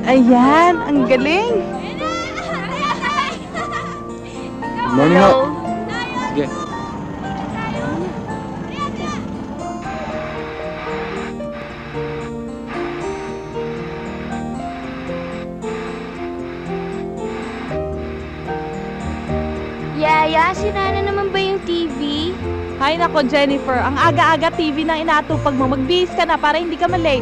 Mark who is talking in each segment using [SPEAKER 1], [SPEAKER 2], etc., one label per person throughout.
[SPEAKER 1] Ayan, ang galing.
[SPEAKER 2] Morning ho. Sige.
[SPEAKER 3] Yaya, sinara naman ba yung TV?
[SPEAKER 1] Hay nako, Jennifer. Ang aga-aga TV na inatupag mo. Magbihis ka na para hindi ka malate.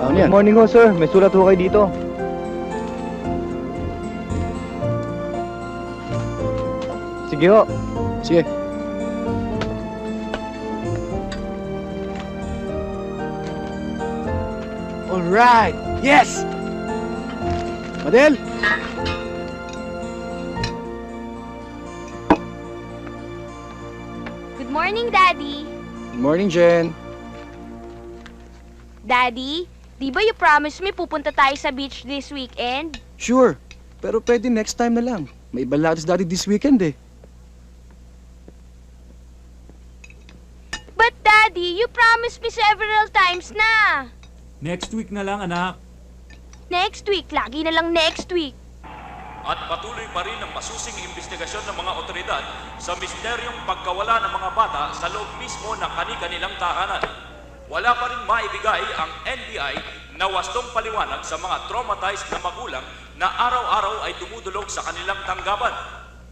[SPEAKER 2] Ano yan?
[SPEAKER 4] Good morning ho, sir. May sulat ho kayo dito. Sige ho.
[SPEAKER 2] Sige. Alright! Yes! Madel!
[SPEAKER 3] Good morning, Daddy.
[SPEAKER 2] Good morning, Jen.
[SPEAKER 3] Daddy, di ba you promised me pupunta tayo sa beach this weekend?
[SPEAKER 2] Sure. Pero pwede next time na lang. May baladas dati this weekend eh.
[SPEAKER 3] But Daddy, you promised me several times na.
[SPEAKER 5] Next week na lang, anak.
[SPEAKER 3] Next week, lagi na lang next week.
[SPEAKER 6] At patuloy pa rin ang masusing investigasyon ng mga otoridad sa misteryong pagkawala ng mga bata sa loob mismo ng kani-kanilang tahanan. Wala pa rin maibigay ang NBI na wastong paliwanag sa mga traumatized na magulang na araw-araw ay dumudulog sa kanilang tanggapan.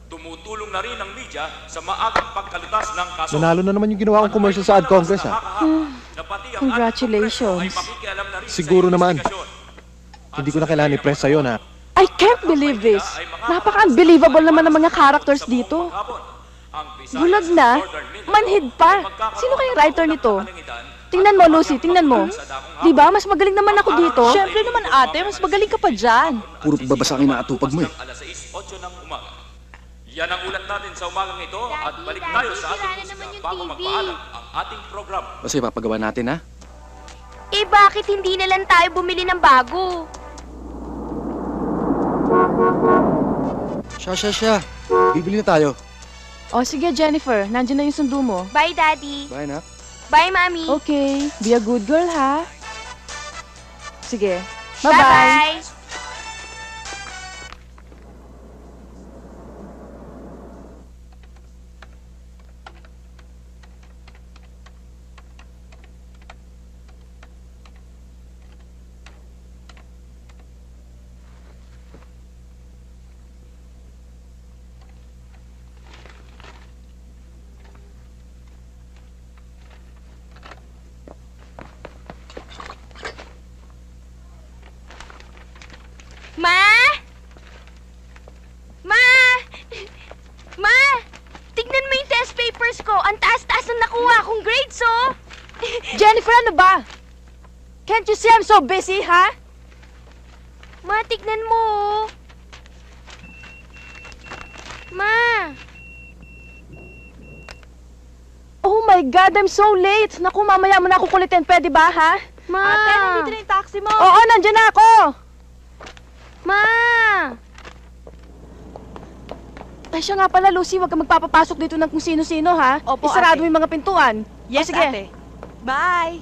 [SPEAKER 6] Tumutulong na rin ang media sa maagang pagkalutas ng kaso.
[SPEAKER 4] Nanalo na naman yung ginawa kong commercial sa Ad Congress, ha?
[SPEAKER 1] Congratulations.
[SPEAKER 4] Siguro naman. Hindi ko na kailangan i-press sa'yo na
[SPEAKER 1] I can't believe this. Napaka-unbelievable naman ng mga characters dito. Bulag na, manhid pa. Sino kayang writer nito? Tingnan mo, Lucy, tingnan mo. Diba, mas magaling naman ako dito. Siyempre naman ate, mas magaling ka pa dyan.
[SPEAKER 2] Puro babasangin na atupag mo eh.
[SPEAKER 6] Alas 6:08 ng umaga. Yan ang ulat natin sa umagang ito at balik tayo sa ating musika bago magpaalam ang ating program.
[SPEAKER 2] Kasi papagawa natin ha.
[SPEAKER 3] Eh bakit hindi na lang tayo bumili ng bago?
[SPEAKER 2] Siya. Bibili na tayo.
[SPEAKER 1] O sige, Jennifer, nandiyan na yung sundo mo.
[SPEAKER 3] Bye, Daddy.
[SPEAKER 2] Bye na.
[SPEAKER 3] Bye, Mommy.
[SPEAKER 1] Okay, be a good girl, ha? Sige, bye-bye.
[SPEAKER 3] Bye-bye. Ma? Ma? Ma? Tignan mo yung test papers ko. Ang taas-taas ang nakuha kong grades, oh.
[SPEAKER 1] Jennifer, ano ba? Can't you see I'm so busy, ha?
[SPEAKER 3] Ma, tignan mo, oh. Ma.
[SPEAKER 1] Oh my God, I'm so late. Naku, mamaya mo na ako kulitin. Pwede ba, ha?
[SPEAKER 3] Ma.
[SPEAKER 1] Ate, nandito na yung taxi mo. Oo, nandiyan na ako.
[SPEAKER 3] Ma.
[SPEAKER 1] Ay, siya nga pala, Lucy. Huwag ka magpapapasok dito ng kung sino-sino, ha?
[SPEAKER 7] Opo,
[SPEAKER 1] Isarado
[SPEAKER 7] ate.
[SPEAKER 1] mo yung mga pintuan.
[SPEAKER 7] Yes,
[SPEAKER 1] sige.
[SPEAKER 7] ate. Bye!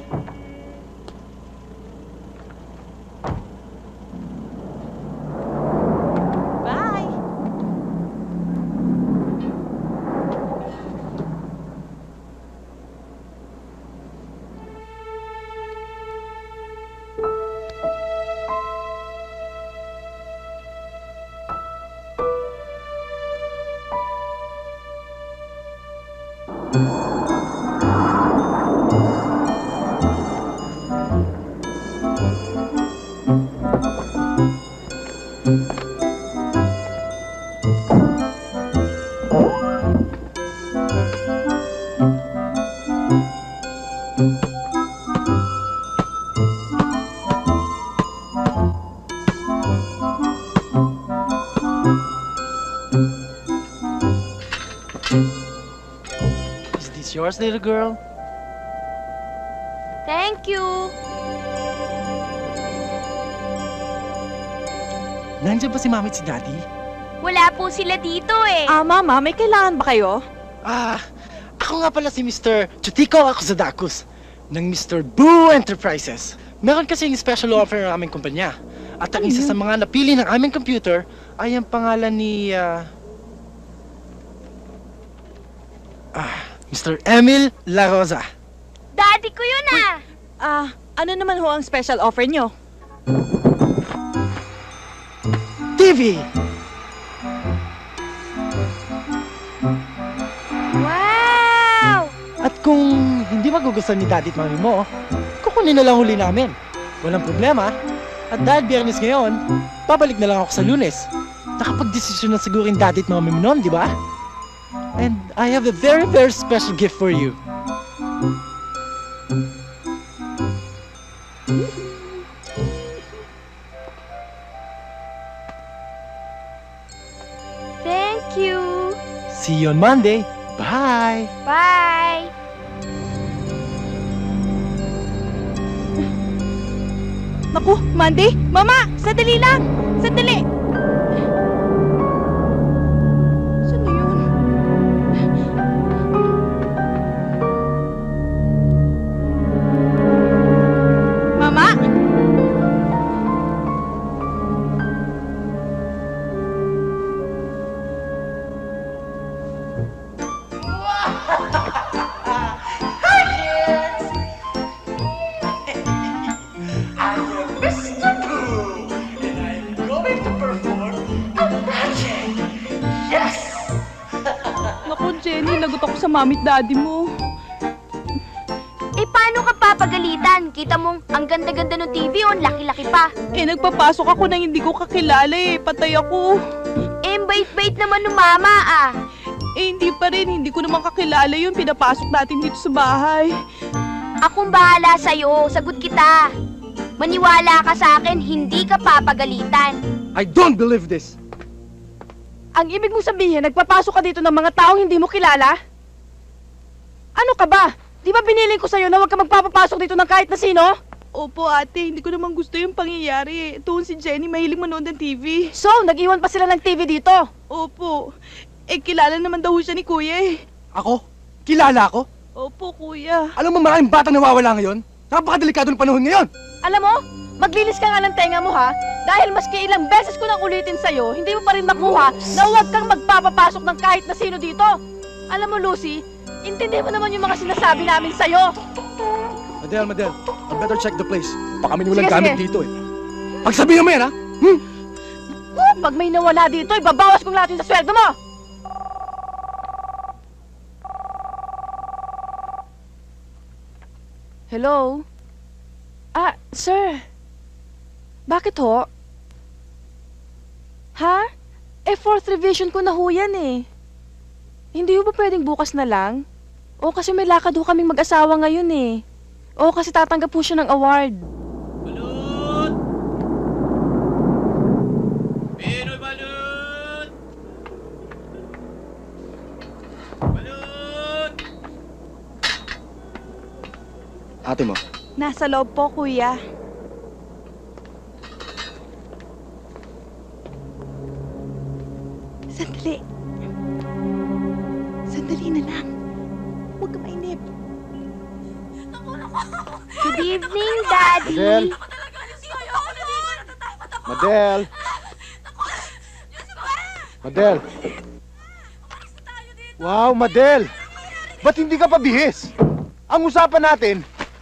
[SPEAKER 7] Bye!
[SPEAKER 4] Is this yours, little girl?
[SPEAKER 3] Thank you.
[SPEAKER 2] Nandiyan ba si Mami at si Daddy?
[SPEAKER 3] Wala po sila dito eh.
[SPEAKER 1] Mama, may kailangan ba kayo?
[SPEAKER 8] Ako nga pala si Mr. Chutico Akusadakos ng Mr. Boo Enterprises. Meron kasing special offer ng aming kumpanya. At ang isa sa mga napili ng aming computer ay ang pangalan ni, Mr. Emil La Rosa.
[SPEAKER 3] Daddy ko yun ah.
[SPEAKER 7] Ano naman ho ang special offer nyo?
[SPEAKER 8] TV!
[SPEAKER 3] Wow!
[SPEAKER 8] At kung hindi magugustuhan ni Daddy at Mami mo, kukunin na lang huli namin. Walang problema. At dahil Biyernes ngayon, babalik na lang ako sa Lunes. Nakapag-desisyon na siguro yung Daddy at Mami mo noon, di ba? And I have a very, very special gift for you.
[SPEAKER 3] Thank you.
[SPEAKER 8] See you on Monday. Bye!
[SPEAKER 3] Bye.
[SPEAKER 7] Naku, Mandy! Mama! Sandali lang! Sandali! Saan na yun? Mama!
[SPEAKER 1] Naku, Jenny, lagot ako sa mami at daddy mo.
[SPEAKER 3] Eh, paano ka papagalitan? Kita mong ang ganda-ganda ng TV, oh, ang laki-laki pa.
[SPEAKER 1] Nagpapasok ako nang hindi ko kakilala Patay ako.
[SPEAKER 3] Eh, ang bait-bait naman ng mama, ah.
[SPEAKER 1] Hindi pa rin, hindi ko naman kakilala yun. Pinapasok natin dito sa bahay.
[SPEAKER 3] Akong bahala sa'yo, sagot kita. Maniwala ka sa akin, hindi ka papagalitan.
[SPEAKER 2] I don't believe this!
[SPEAKER 1] Ang ibig mong sabihin, nagpapasok ka dito ng mga taong hindi mo kilala? Ano ka ba? Di ba biniling ko sa'yo na huwag ka magpapapasok dito ng kahit na sino? Opo ate, hindi ko naman gusto yung pangyayari. Ito si Jenny, mahilig manood ng TV. So, nag-iwan pa sila ng TV dito? Opo. Kilala naman daw siya ni Kuya
[SPEAKER 2] Ako? Kilala ako?
[SPEAKER 1] Opo, Kuya.
[SPEAKER 2] Alam mo maraming batang nawawala ngayon? Napakadelikado ng panahon ngayon!
[SPEAKER 1] Alam mo, maglinis ka nga ng tenga mo ha, dahil maski ilang beses ko nang ulitin sa'yo, hindi mo pa rin nakuha na huwag kang magpapapasok ng kahit na sino dito. Alam mo, Lucy, intindihin mo naman yung mga sinasabi namin sa'yo.
[SPEAKER 2] Madel, I better check the place. Baka may walang
[SPEAKER 1] Sige,
[SPEAKER 2] gamit
[SPEAKER 1] sige.
[SPEAKER 2] dito eh. Pagsabihin mo yan ha?
[SPEAKER 1] Pag may nawala dito, ibabawas kong lahat yung sa sweldo mo. Hello? Sir. Bakit ho? Ha? Fourth revision ko na ho yan eh. Hindi ho ba pwedeng bukas na lang? O kasi may lakad ho kaming mag-asawa ngayon eh. O kasi tatanggap po siya ng award.
[SPEAKER 6] Balut! Pinoy balut! Balut!
[SPEAKER 2] Ate mo.
[SPEAKER 7] Nasa loob po, Kuya. Sandali. Sandali na lang. Huwag ka mainip.
[SPEAKER 3] Good evening, Daddy.
[SPEAKER 4] Madel! Madel! Madel! Wow, Madel! Ba't hindi ka pa bihis? Ang usapan natin,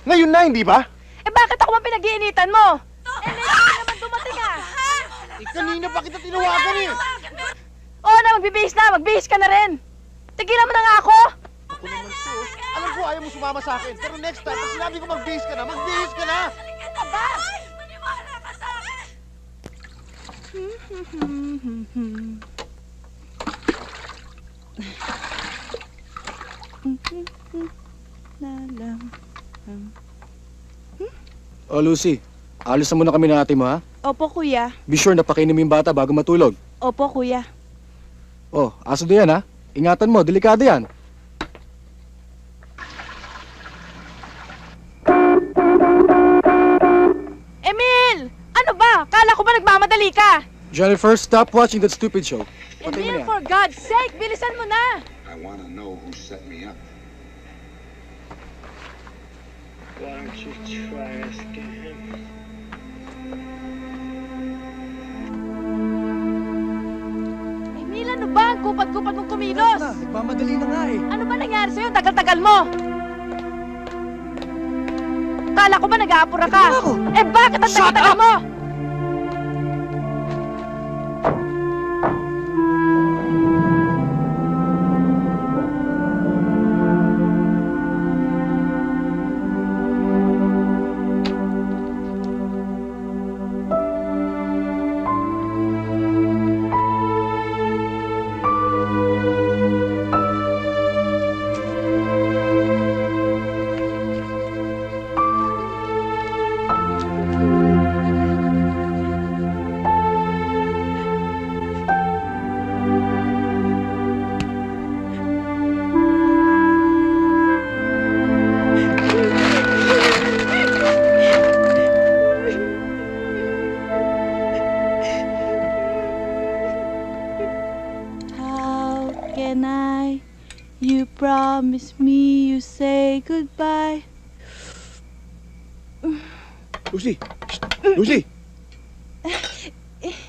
[SPEAKER 4] ngayon na, hindi ba?
[SPEAKER 1] Bakit ako man pinag-iinitan mo? Hindi naman dumating ah.
[SPEAKER 4] Kanina pa kita tinawagan eh!
[SPEAKER 1] Oo na, magbihis ka na rin. Tigilan mo na nga ako.
[SPEAKER 4] Ako naman to. Alam ko ayaw mo sumama sa akin, pero next time, pag sinabi ko magbihis ka na, magbihis ka na!
[SPEAKER 3] Maniwala ka sa akin.
[SPEAKER 2] Oh, Lucy. Alis na muna kami ng ate mo ha?
[SPEAKER 7] Opo, Kuya.
[SPEAKER 2] Be sure na pakainin mo yung bata bago matulog.
[SPEAKER 7] Opo, Kuya.
[SPEAKER 2] Oh, aso din yan ha? Ingatan mo, delikado yan.
[SPEAKER 1] Sandali ka!
[SPEAKER 2] Jennifer, stop watching that stupid show. Patay mo na
[SPEAKER 1] Emil,
[SPEAKER 2] yan.
[SPEAKER 1] for God's sake, bilisan mo na!
[SPEAKER 9] I want to know who set me up.
[SPEAKER 10] Why don't you try asking him?
[SPEAKER 1] Emil, ano ba? Ang kupad-kupad mong kumilos!
[SPEAKER 2] Nagmamadali na nga eh.
[SPEAKER 1] Ano ba nangyari sa'yo? Tagal-tagal mo! Kala ko ba nag-aapura ka?
[SPEAKER 2] Ano ako?
[SPEAKER 1] Eh bakit ang
[SPEAKER 2] Shut
[SPEAKER 1] tagal-tagal
[SPEAKER 2] up!
[SPEAKER 1] mo?
[SPEAKER 7] How can I? You promise me you say goodbye.
[SPEAKER 4] Lucy! Shh! Lucy!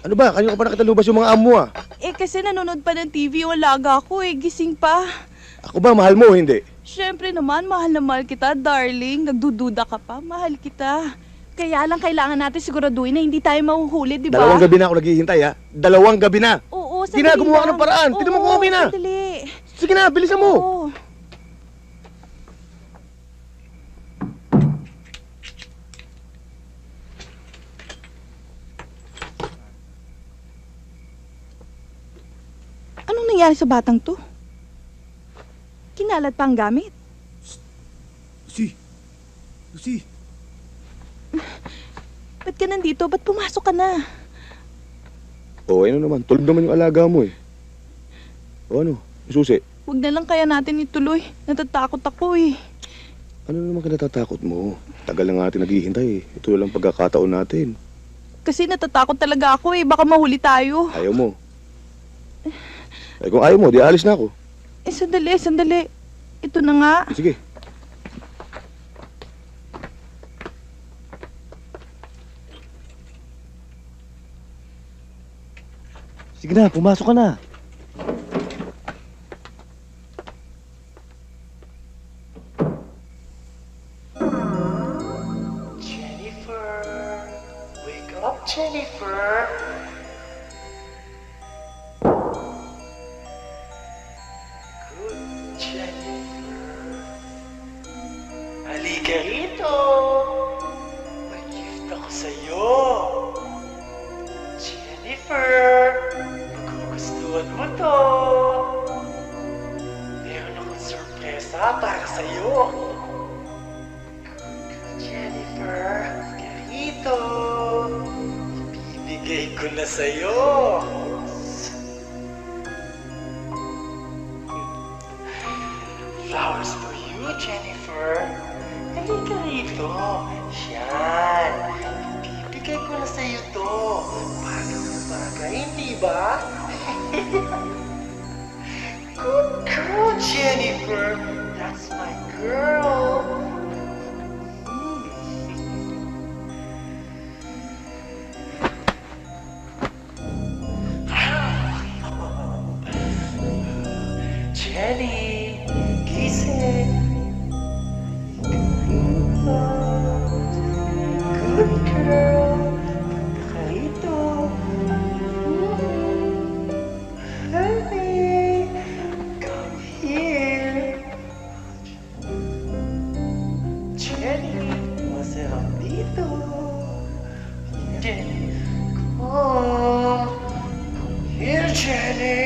[SPEAKER 4] Ano ba? Kanina ko pa nakatalubas yung mga amo ah.
[SPEAKER 7] Eh kasi nanonood pa ng TV yung alaga ko eh. Gising pa.
[SPEAKER 4] Ako ba, mahal mo o hindi?
[SPEAKER 7] Siyempre naman, mahal na mahal kita, darling. Nagdududa ka pa, mahal kita. Kaya lang kailangan natin siguraduhin na hindi tayo mahuhuli, di ba?
[SPEAKER 4] 2 gabi na ako naghihintay ah. 2 gabi na!
[SPEAKER 7] Oo,
[SPEAKER 4] Hindi na, gumawa ka ng paraan. Tignan mo kung okay na.
[SPEAKER 7] Sandali.
[SPEAKER 4] Sige na, bilisan mo!
[SPEAKER 7] Oo. Anong nangyari sa batang to? Kinalat pa ang gamit.
[SPEAKER 2] Lucy! Lucy!
[SPEAKER 7] Ba't ka nandito? Ba't pumasok ka na?
[SPEAKER 4] Oo, ano naman. Tulog naman yung alaga mo eh. O ano? Susi,
[SPEAKER 7] Huwag na lang kaya natin ituloy. Natatakot ako eh.
[SPEAKER 4] ano naman kinatatakot mo? Tagal na nga natin naghihintay eh. Ito lang pagkakataon natin.
[SPEAKER 7] Kasi natatakot talaga ako eh. Baka mahuli tayo.
[SPEAKER 4] Ayaw mo. Eh kung ayaw mo, di alis na ako.
[SPEAKER 7] Eh, sandali, sandali. Ito na nga.
[SPEAKER 4] Sige. Sige na, pumasok ka na.
[SPEAKER 10] Jennifer! Wake up, Jennifer! Good, Jennifer. Halika rito! May gift ako sa'yo! Jennifer! Magugustuhan mo to! Meron akong sorpresa para sa'yo! Jennifer, ganito. Ibibigay ko na sa'yo. Flowers for you, Jennifer. Halika rito. Yan. Ibibigay ko na sa'yo to. Bagay na bagay, hindi ba? Good girl, Jennifer. That's my girl. Jenny, gising. Good girl. Punta ka rito. Honey, come here. Jenny, masarap dito. Jenny, come. Come here, Jenny.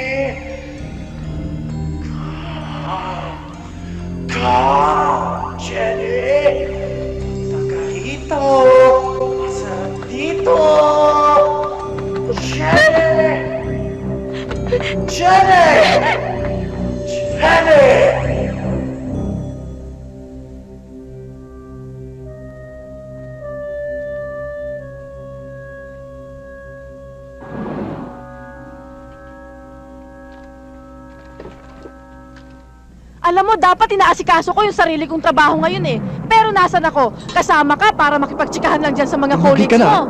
[SPEAKER 10] Come, Jenny! Punta ka rito! Masarap dito! Jenny! Jenny! Jenny!
[SPEAKER 1] Alam mo, dapat inaasikaso ko yung sarili kong trabaho ngayon eh. Pero nasan ako? Kasama ka para makipagtsikahan lang dyan sa mga
[SPEAKER 2] Tumigil
[SPEAKER 1] colleagues
[SPEAKER 2] ka na.
[SPEAKER 1] mo.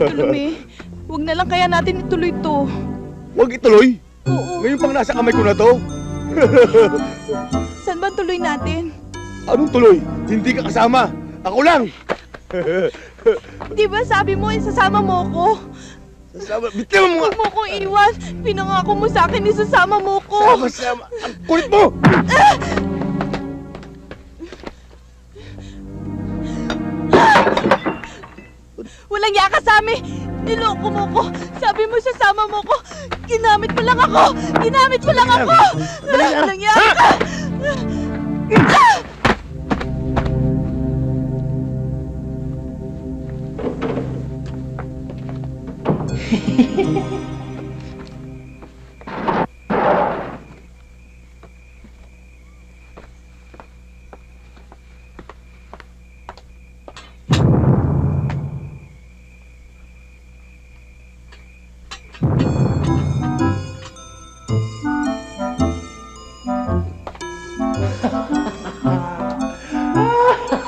[SPEAKER 7] Lumi, huwag na lang kaya natin ituloy to.
[SPEAKER 4] Huwag ituloy.
[SPEAKER 7] Oo.
[SPEAKER 4] Ngayon pang nasa kamay ko na to.
[SPEAKER 7] Saan ba tuloy natin?
[SPEAKER 4] Anong tuloy? Hindi ka kasama. Ako lang.
[SPEAKER 7] Di ba sabi mo, isasama mo ko?
[SPEAKER 4] Kasama. Bitiwan mo nga.
[SPEAKER 7] Huwag mo kong iwan. Pinangako mo sa akin, isasama mo ko.
[SPEAKER 4] Sama. Ang kulit mo.
[SPEAKER 7] Walang yaka sa amin. Niloko mo ko. Sabi mo, sasama mo ko. Ginamit mo lang ako. Ginamit mo lang ako. Walang yaka.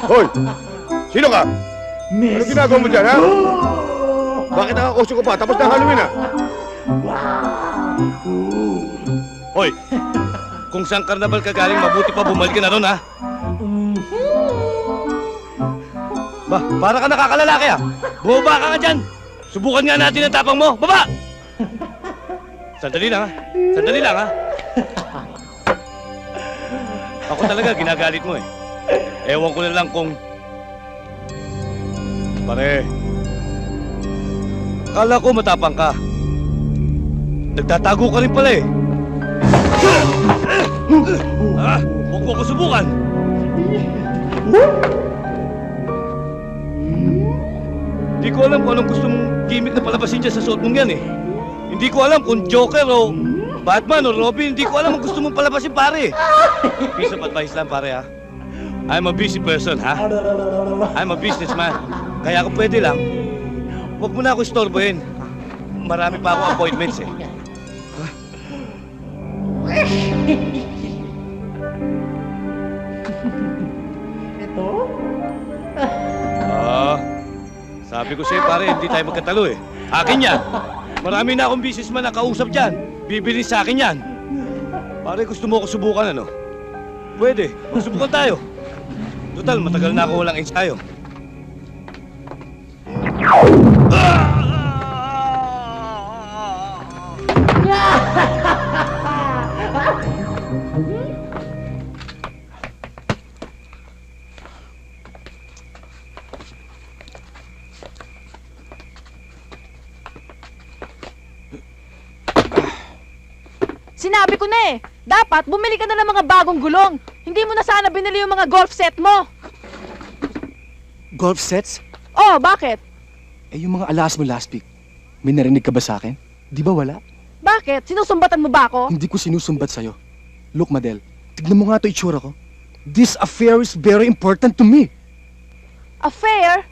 [SPEAKER 4] Hoy! Sino ka? Ano ginagawa mo dyan, ha? Bakit nakakosyo ko pa? Tapos na Halloween, ha?
[SPEAKER 11] Hoy! Kung saan karnabal ka galing, mabuti pa bumalik ka na ron, ha? Ba, para ka nakakalalaki, ha? Bumaba ka nga dyan! Subukan nga natin ang tapang mo! Baba! Sandali lang, ha? Sandali lang, ha? Ako talaga ginagalit mo, eh. Ewan ko na lang kung... Pare, kala ko matapang ka. Nagtatago ka rin pala eh. Huwag mo ko subukan. Hindi ko alam kung anong gusto mong gimmick na palabasin dyan sa suot mong yan eh. Hindi ko alam kung Joker o Batman o Robin. Hindi ko alam ang gusto mong palabasin, pare. Piece of advice lang, pare, ha? I'm a busy person, ha? I'm a businessman. Kaya kung pwede lang, huwag mo na ako istorbohin. Marami pa ako appointments, eh.
[SPEAKER 10] Ito?
[SPEAKER 11] Sabi ko sa'yo, pare, hindi tayo magkatalo, eh. Akin yan. Marami na akong businessman na kausap dyan. Bibili sa akin yan. Pare, gusto mo ako subukan, ano? Pwede. Magsubukan tayo. Total, matagal na ako walang ensayo.
[SPEAKER 1] Sinabi ko na eh, dapat bumili ka na ng mga bagong gulong. Hindi mo na sana binili yung mga golf set mo.
[SPEAKER 2] Golf sets?
[SPEAKER 1] Oh, bakit?
[SPEAKER 2] Eh, yung mga alas mo last week, may narinig ka ba sa akin? Di ba wala?
[SPEAKER 1] Bakit? Sinusumbatan mo ba ako?
[SPEAKER 2] Hindi ko sinusumbat sa'yo. Look, Madel, tignan mo nga ito itsura ko. This affair is very important to me.
[SPEAKER 1] Affair?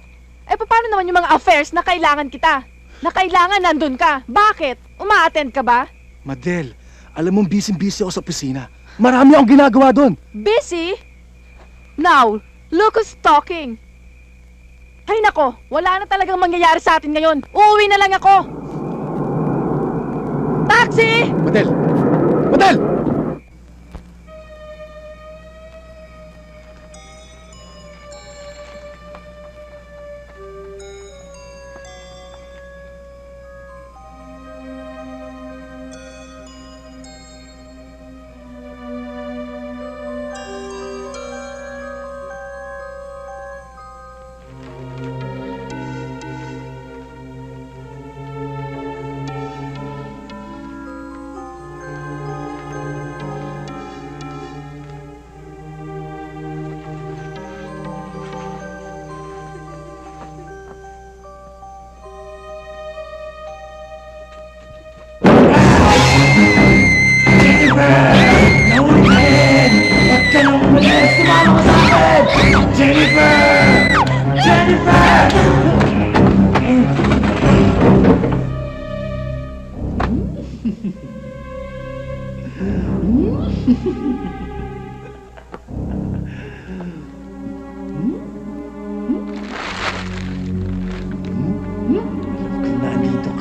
[SPEAKER 1] Eh, paano naman yung mga affairs na kailangan kita? Na kailangan nandun ka? Bakit? Uma-attend ka ba?
[SPEAKER 2] Madel, alam mong busy-busy ako sa opisina. Marami akong ginagawa doon.
[SPEAKER 1] Busy? Now, look who's talking. Ay nako, wala na talagang mangyayari sa atin ngayon. Uuwi na lang ako. Taxi!
[SPEAKER 2] Madel! Madel!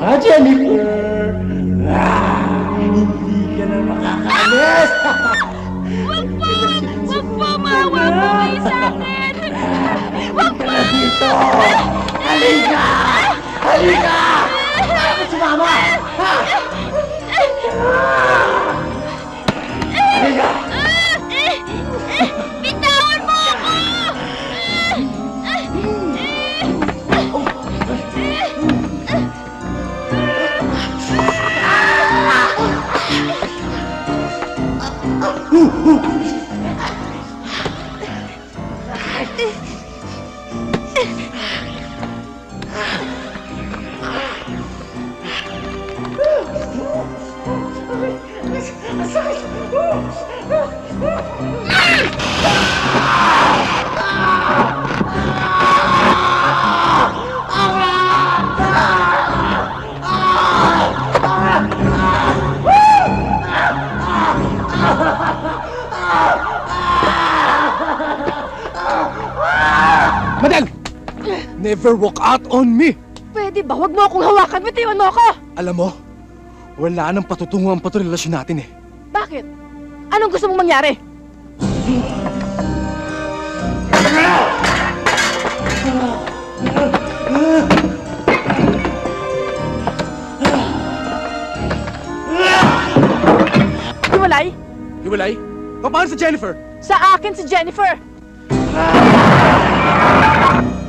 [SPEAKER 10] Jennifer! Hindi ka na makakaalis!
[SPEAKER 3] Wag po! Wag po! Maawa po kayo sa akin! Wag po!
[SPEAKER 10] Dito! Halika! Halika! Bakit sumama? Ha? Halika!
[SPEAKER 3] Bitawan mo ako!
[SPEAKER 2] Madel! Never walk out on me!
[SPEAKER 1] Pwede ba? Huwag mo akong hawakan. Bitiwan mo ako!
[SPEAKER 2] Alam mo, wala nang patutunguhan pa itong relasyon natin eh.
[SPEAKER 1] Bakit? Anong gusto mong mangyari? Hiwalay?
[SPEAKER 2] Hiwalay? Paano si Jennifer?
[SPEAKER 1] Sa akin si Jennifer!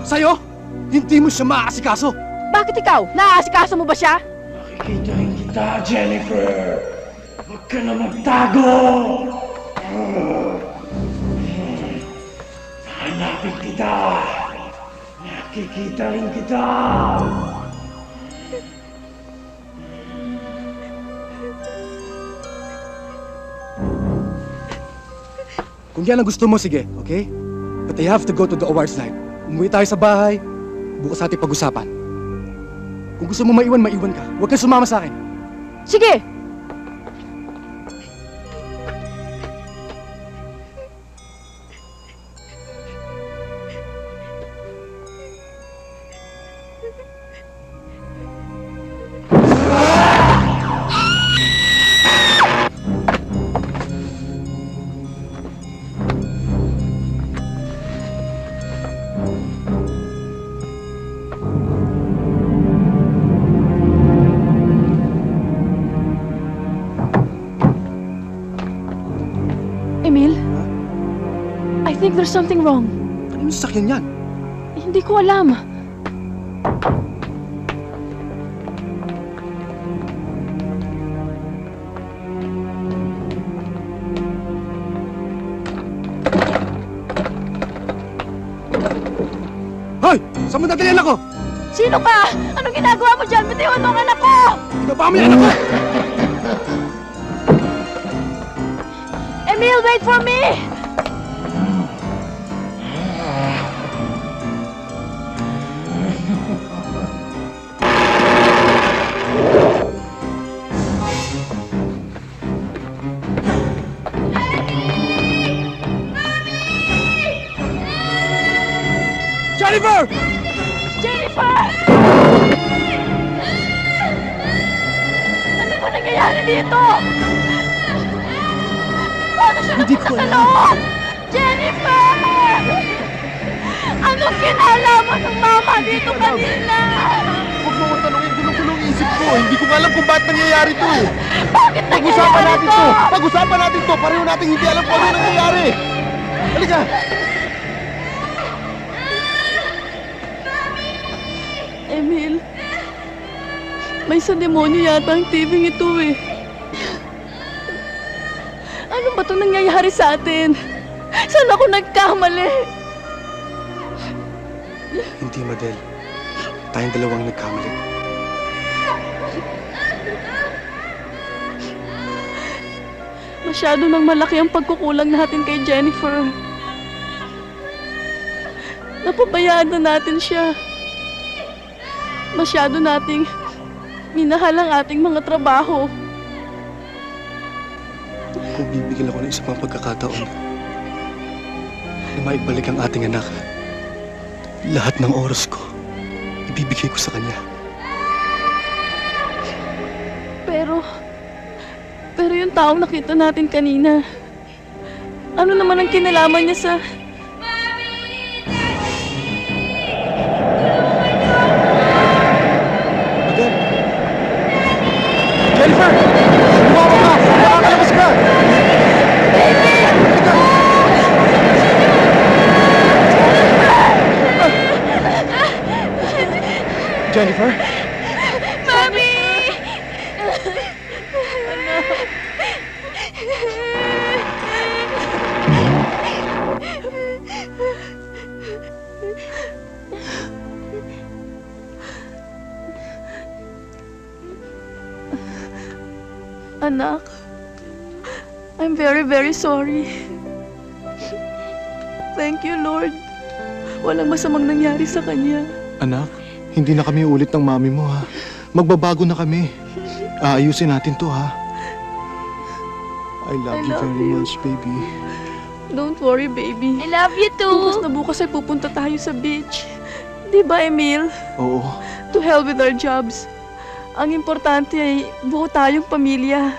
[SPEAKER 2] Sa'yo? Hindi mo siya maaasikaso.
[SPEAKER 1] Bakit ikaw? Naaasikaso mo ba siya?
[SPEAKER 10] Makikita rin kita, Jennifer! Huwag ka na magtago! Hanapin kita! Nakikita rin kita!
[SPEAKER 2] Kung yan ang gusto mo, sige, okay? But I have to go to the awards night. Umuwi tayo sa bahay, bukas natin pag-usapan. Kung gusto mo maiwan, maiwan ka. Huwag kang sumama sa akin.
[SPEAKER 1] Sige! Emil? I think there's something wrong.
[SPEAKER 2] Ano yung sasakyan yan?
[SPEAKER 1] Hindi ko alam.
[SPEAKER 2] Hoy! Saan mo dadalhin ako?
[SPEAKER 1] Sino ka? Anong ginagawa mo dyan? Bitiwan mo ang anak ko!
[SPEAKER 2] Ibaba mo yung anak ko!
[SPEAKER 1] Emil, wait for me!
[SPEAKER 2] Jennifer!
[SPEAKER 1] Jennifer! Ano ba nangyayari dito? Paano siya napunta sa loob? Jennifer! Anong kinalaman ng mama dito kanina?
[SPEAKER 4] Huwag mo ko tanongin, gulong-gulong isip ko. Hindi ko alam kung bakit nangyayari to eh.
[SPEAKER 1] Bakit
[SPEAKER 4] Pag-usapan
[SPEAKER 1] nangyayari
[SPEAKER 4] natin
[SPEAKER 1] to?
[SPEAKER 4] to! Pag-usapan natin to! Pareho natin hindi alam kung ano yung nangyayari. Halika!
[SPEAKER 7] Emil, may sa demonyo yata ang TV ito eh. Ano ba itong nangyayari sa atin? Saan ako nagkamali?
[SPEAKER 2] Hindi, Madel. Tayong dalawang nagkamali.
[SPEAKER 7] Masyado nang malaki ang pagkukulang natin kay Jennifer. Napabayaan na natin siya. Masyado nating minahal ang ating mga trabaho.
[SPEAKER 2] Kung bibigyan ako ng isa pang pagkakataon na maibalik ang ating anak, lahat ng oras ko, ibibigay ko sa kanya.
[SPEAKER 1] Pero yung taong nakita natin kanina, ano naman ang kinalaman niya sa...
[SPEAKER 2] Madel! Jennifer! Lumawa ka! Nakakalabas ka! Jennifer?
[SPEAKER 3] Mami!
[SPEAKER 1] Anak, I'm very, very sorry. Thank you, Lord. Walang masamang nangyari sa kanya.
[SPEAKER 12] Anak, hindi na kami ulit ng mami mo, ha? Magbabago na kami. Aayusin natin to, ha? I love you very much, baby.
[SPEAKER 1] Don't worry, baby.
[SPEAKER 3] I love you
[SPEAKER 1] Bukas
[SPEAKER 3] too.
[SPEAKER 1] na bukas ay pupunta tayo sa beach. Di ba, Emil?
[SPEAKER 12] Oo.
[SPEAKER 1] To hell with our jobs. Ang importante ay buo tayong pamilya.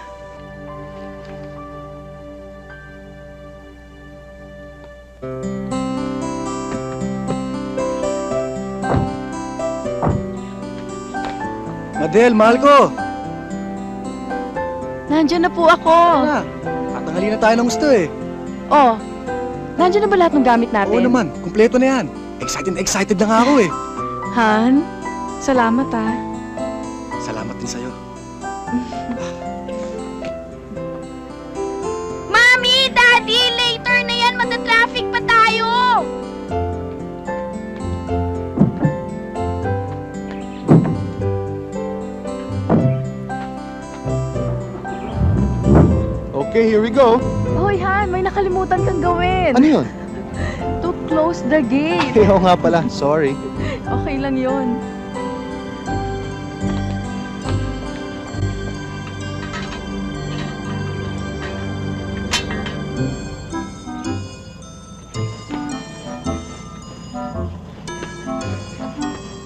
[SPEAKER 2] Madel, mahal ko!
[SPEAKER 1] Nandiyan na po ako.
[SPEAKER 2] Na, tatanghali na tayo ng gusto eh.
[SPEAKER 1] Oh, nandiyan na ba lahat ng gamit natin?
[SPEAKER 2] Oo naman, kumpleto na yan. Excited na nga ako eh.
[SPEAKER 1] Han, salamat ah.
[SPEAKER 2] Salamat din sa'yo.
[SPEAKER 3] Mami, Daddy, later na yan. Matatraffic pa tayo.
[SPEAKER 12] Okay, here we go.
[SPEAKER 1] Hoy, Han, may nakalimutan kang gawin.
[SPEAKER 12] Ano yun?
[SPEAKER 1] To close the gate.
[SPEAKER 12] Oo nga pala, sorry.
[SPEAKER 1] Okay lang yon.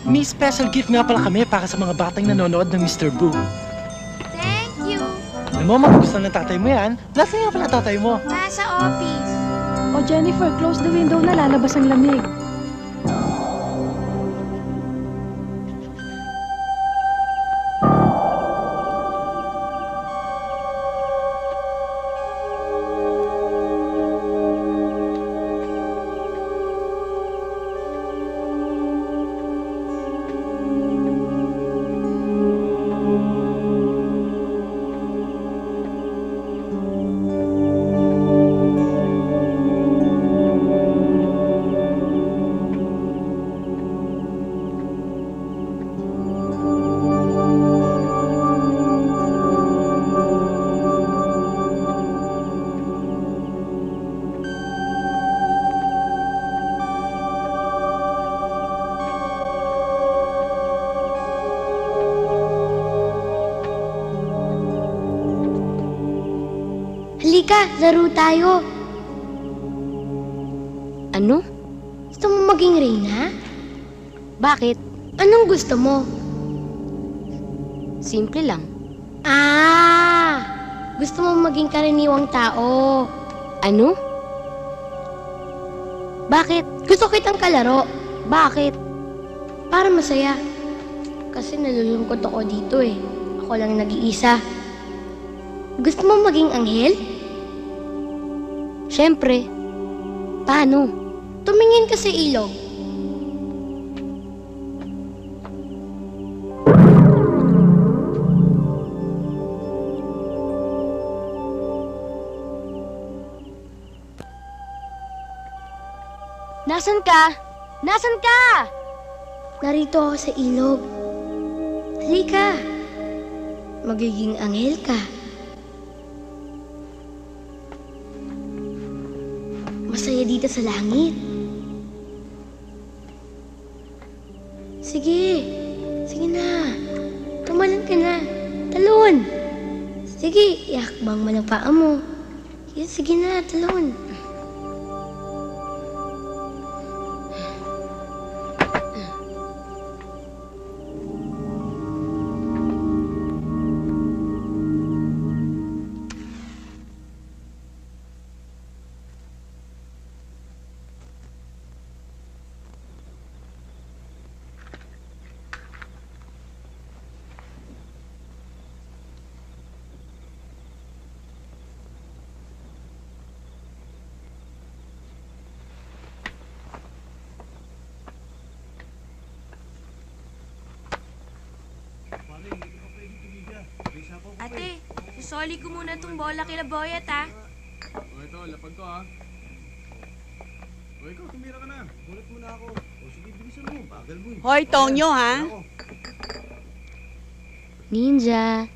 [SPEAKER 8] May special gift nga pala kami para sa mga batang nanonood ng Mr. Boo.
[SPEAKER 3] Thank you.
[SPEAKER 8] Alam mo, magugustuhan ng tatay mo yan. Nasaan nga pala tatay mo?
[SPEAKER 3] Nasa office.
[SPEAKER 1] Oh, Jennifer, close the window na, lalabas ang lamig.
[SPEAKER 3] Halika, laro tayo. Ano? Gusto mo maging reyna? Bakit? Anong gusto mo? Simple lang. Ah! Gusto mo maging karaniwang tao. Ano? Bakit? Gusto kitang kalaro. Bakit? Para masaya. Kasi nalulungkot ako dito eh. Ako lang nag-iisa. Gusto mo maging anghel? Siyempre. Paano? Tumingin ka sa ilog. Nasaan ka? Nasaan ka? Narito ako sa ilog. Halika. Magiging anghel ka. Masaya dito sa langit. Sige. Sige na. Tumalon ka na. Talon. Sige, iakbang mo ng paa mo. Sige na, talon. Ate, susoli ko muna tong bola kila Boyet, ha?
[SPEAKER 2] O ito, lapag ko ha. O ikaw, tumira ka na. Bulat muna ako. O sige, bilisan mo. Bagal mo eh.
[SPEAKER 7] Hoy, Tonyo, ha?
[SPEAKER 3] Ninja.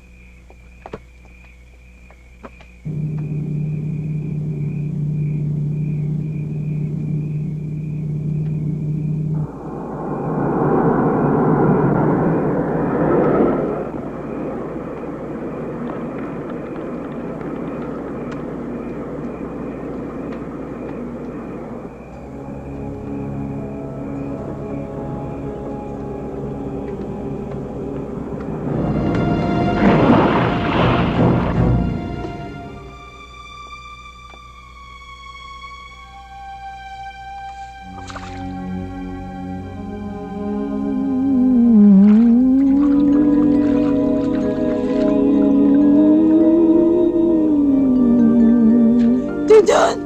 [SPEAKER 7] Junjun!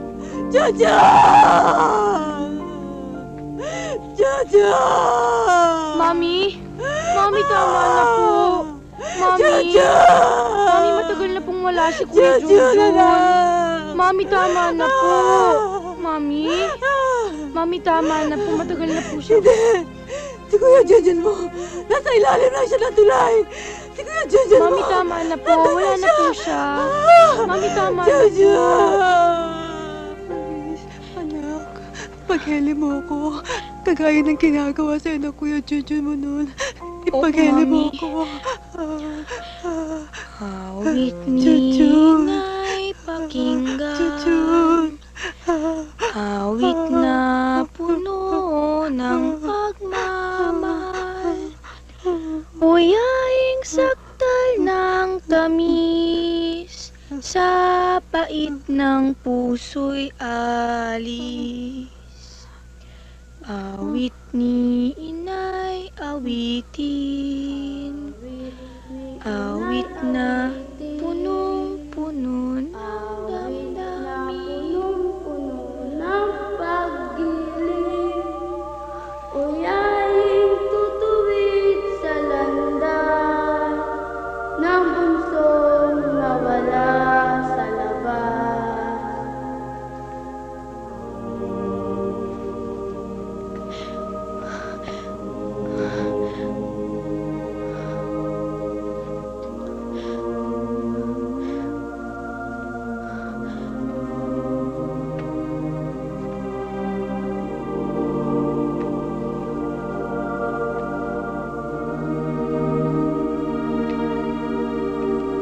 [SPEAKER 7] Junjun! Junjun!
[SPEAKER 3] Mami? Mami, tama na po. Mami?
[SPEAKER 7] Junjun!
[SPEAKER 3] Mami, matagal na pong wala si Kuya
[SPEAKER 7] Junjun,
[SPEAKER 3] Junjun.
[SPEAKER 7] anak!
[SPEAKER 3] Mami, tama na po. Mami? Mami, tama na po. Matagal na po siya.
[SPEAKER 7] Hindi! Si Kuya Junjun mo! Nasa ilalim na siya ng tulay! Si Kuya Junjun mo!
[SPEAKER 3] Mami, tama na po. Wala na po siya. Mami, tama na po.
[SPEAKER 7] Junjun! Anak, pagheli mo ako. Kagaya ng ginagawa sa'yo ng Kuya Junjun mo noon. Ipagheli mo
[SPEAKER 3] Mami.
[SPEAKER 7] ako.
[SPEAKER 3] Awit
[SPEAKER 7] Junjun.
[SPEAKER 3] nina'y pakinggan.
[SPEAKER 7] Junjun.
[SPEAKER 3] Awit na puno ng pagmamahal. Uyaing saktal ng tamis. Sa pait ng puso'y alis. Awit ni inay awitin. Awit na punong-puno ng damdamin.
[SPEAKER 13] ng pag-ibig, uyaing tutuwid sa landas ng bunsong nawala sa labas.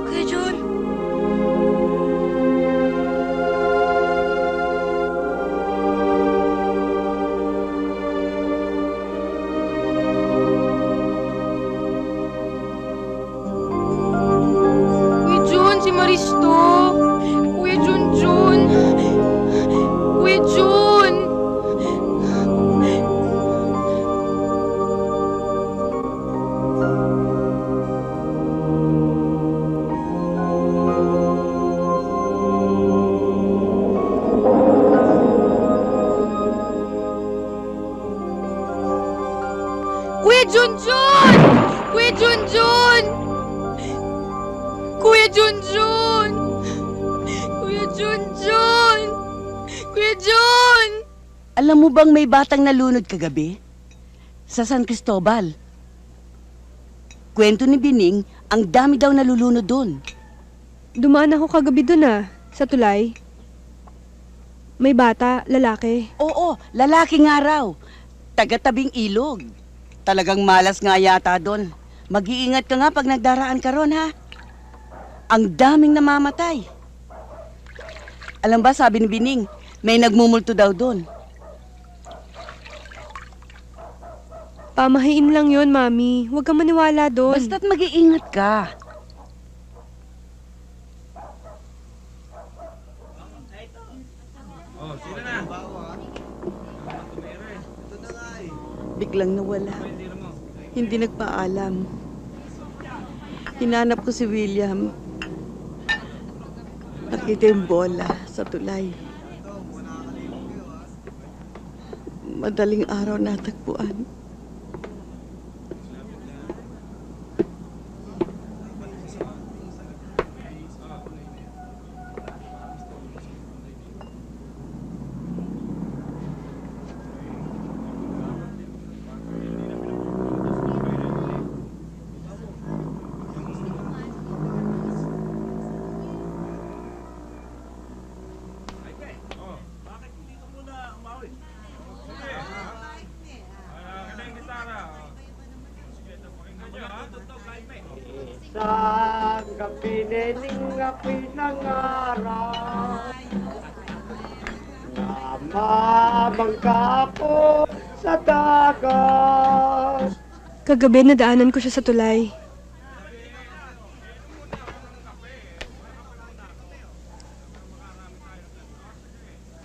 [SPEAKER 3] Kuya Jun! Kuya Jun, si Maristo! Kuya Junjun! Kuya Jun! Kuya Junjun! Kuya Junjun! Kuya Junjun! Kuya Junjun! Kuya Jun!
[SPEAKER 14] Alam mo bang may batang nalunod kagabi? Sa San Cristobal. Kwento ni Bining, ang dami daw nalulunod doon.
[SPEAKER 15] Dumaan ako kagabi doon sa tulay. May bata, lalaki.
[SPEAKER 14] Oo, lalaki nga raw. Taga-tabing ilog. Talagang malas nga yata doon. Mag-iingat ka nga pag nagdaraan ka ron, ha? Ang daming namamatay. Alam ba, sabi ni Bining, may nagmumulto daw doon.
[SPEAKER 15] Pamahiin lang yon, Mami. Huwag kang maniwala doon.
[SPEAKER 14] Basta't mag-iingat ka. Biglang nawala. Hindi nagpaalam. Hinanap ko si William. Nakita yung bola sa tulay. Madaling araw natagpuan.
[SPEAKER 10] Sa gabi nining ako'y nangarap na mamangka ako sa dagat.
[SPEAKER 15] Kagabi nadaanan ko siya sa tulay.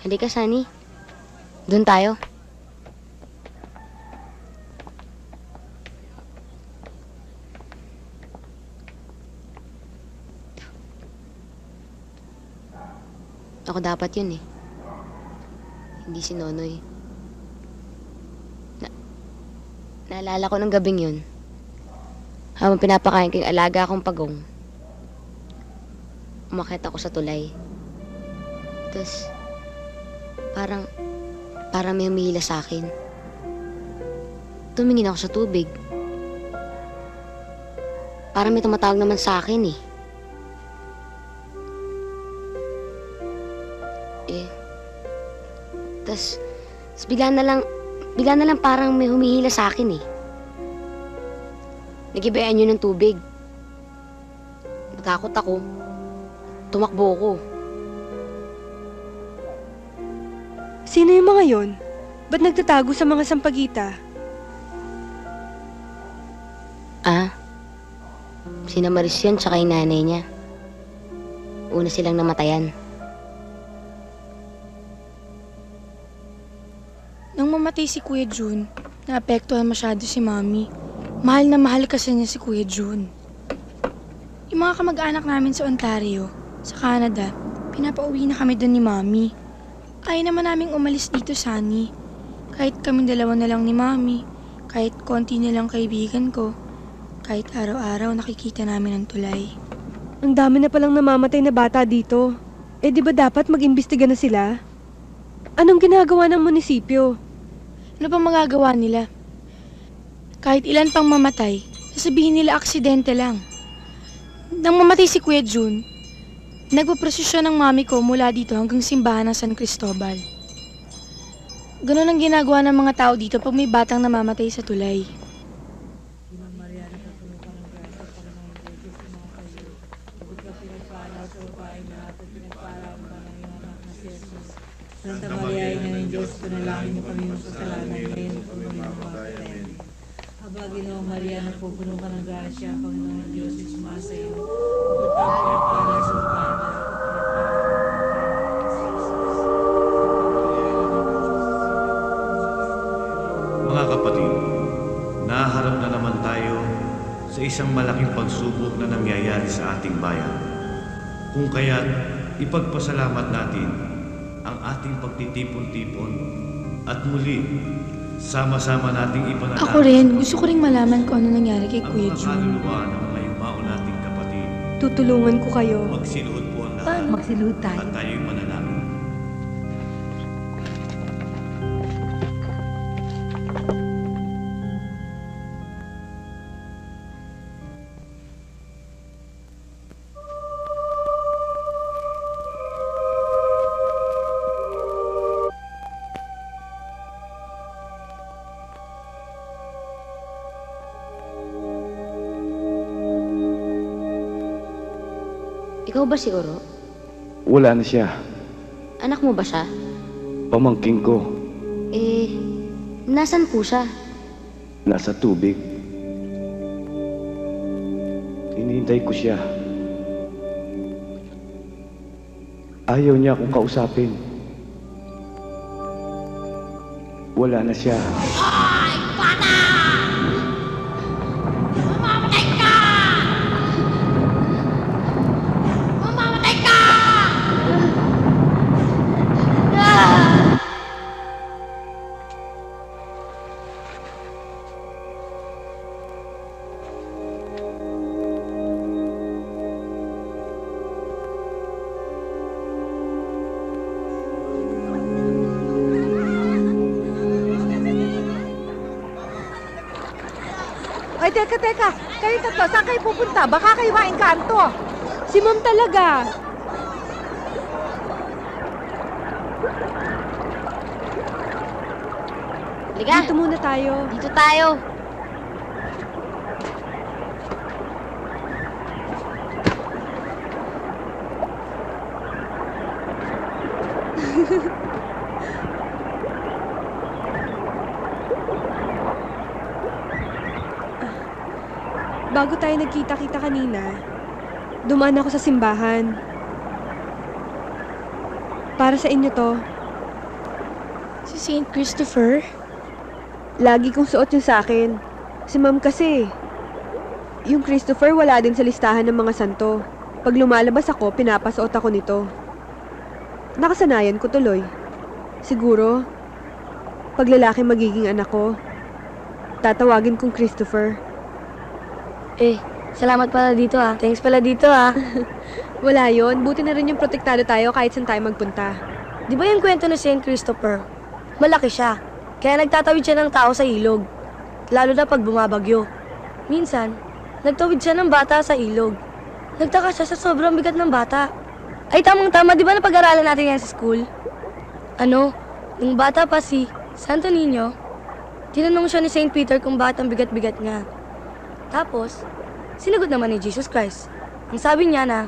[SPEAKER 3] Halika, Sunny. Doon tayo. Ako dapat yun eh. Hindi si Nonoy. Naalala ko ng gabing yun. Habang pinapakain ko yung alaga akong pagong, umakyat ako sa tulay. Tapos, parang may humihila sa akin. Tumingin ako sa tubig. Parang may tumatawag naman sa akin eh. Tapos bigla na lang parang may humihila sa akin eh. Nagibayaan yun ng tubig. Natakot ako. Tumakbo ako.
[SPEAKER 15] Sino yung mga yon? Ba't nagtatago sa mga sampagita?
[SPEAKER 3] Sina Maris yan tsaka yung nanay niya. Una silang namatayan.
[SPEAKER 16] Nang mamatay si Kuya Jun, naapektuhan masyado si Mami. Mahal na mahal kasi niya si Kuya Jun. Yung mga kamag-anak namin sa Ontario, sa Canada, pinapauwi na kami doon ni Mami. Ayaw naman naming umalis dito, Sunny. Kahit kami dalawa na lang ni Mami, kahit konti na lang kaibigan ko, kahit araw-araw nakikita namin ang tulay.
[SPEAKER 15] Ang dami na palang namamatay na bata dito. Eh di ba dapat mag-imbestiga na sila? Anong ginagawa ng munisipyo?
[SPEAKER 16] Ano pa magagawa nila? Kahit ilan pang mamatay, sasabihin nila aksidente lang. Nang mamatay si Kuya Jun, nagpaprosesyon ng mami ko mula dito hanggang simbahan ng San Cristobal. Ganun ang ginagawa ng mga tao dito pag may batang namamatay sa tulay.
[SPEAKER 7] Santa Maria, Ina ng Diyos, panalangin niyo kami ng kasalanan ngayon at kung may mamamatay. Aba, Ginoong Maria, napupuno ka ng grasya, Panginoon ng Diyos, ay sumasa iyo. Pagpapayat para sa bahay na
[SPEAKER 11] Mga kapatid, naharap na naman tayo sa isang malaking pagsubok na nangyayari sa ating bayan. Kung kaya't ipagpasalamat natin ang ating pagtitipon-tipon at muli, sama-sama nating ipanalangin.
[SPEAKER 16] Ako rin, gusto ko rin malaman kung ano nangyari kay Kuya Jun.
[SPEAKER 11] Ang kaluluwa ng mga yumao nating kapatid.
[SPEAKER 15] Tutulungan ko kayo.
[SPEAKER 11] Magsiluhod po ang lahat.
[SPEAKER 7] Paano magsiluhod tayo?
[SPEAKER 11] At tayo'y manalangin.
[SPEAKER 3] Ikaw ba si Oro?
[SPEAKER 17] Wala na siya.
[SPEAKER 3] Anak mo ba siya?
[SPEAKER 17] Pamangking ko.
[SPEAKER 3] Nasan po siya?
[SPEAKER 17] Nasa tubig. Hinihintay ko siya. Ayaw niya akong kausapin. Wala na siya.
[SPEAKER 18] Hoy, bata! Mamamatay ka! Mamamatay ka!
[SPEAKER 7] Ay, teka. Kayo tatlo, saan kayo pupunta? Baka kayo maengkanto.
[SPEAKER 15] Si Ma'am talaga.
[SPEAKER 3] Liga.
[SPEAKER 15] Dito muna tayo.
[SPEAKER 3] Dito tayo.
[SPEAKER 15] bago tayo nagkita-kita kanina, dumaan ako sa simbahan. Para sa inyo to.
[SPEAKER 16] Si Saint Christopher?
[SPEAKER 15] Lagi kong suot yun sa akin. Si Ma'am kasi. Yung Christopher wala din sa listahan ng mga santo. Pag lumalabas ako, pinapasuot ako nito. Nakasanayan ko tuloy. Siguro, pag lalaki magiging anak ko, tatawagin kong Christopher.
[SPEAKER 3] Salamat pala dito ah. Thanks pala dito ah.
[SPEAKER 15] Wala yon. Buti na rin yung protektado tayo kahit saan tayo magpunta.
[SPEAKER 3] Di ba yung kwento ni Saint Christopher? Malaki siya. Kaya nagtatawid siya ng tao sa ilog. Lalo na pag bumabagyo. Minsan, nagtawid siya ng bata sa ilog. Nagtaka siya sa sobrang bigat ng bata. Ay tamang-tama, di ba napag-aralan natin yan sa school? Nung bata pa si Santo Niño, tinanong siya ni Saint Peter kung bakit ang bigat-bigat nga. Tapos, sinagot naman ni Jesus Christ. Ang sabi niya na,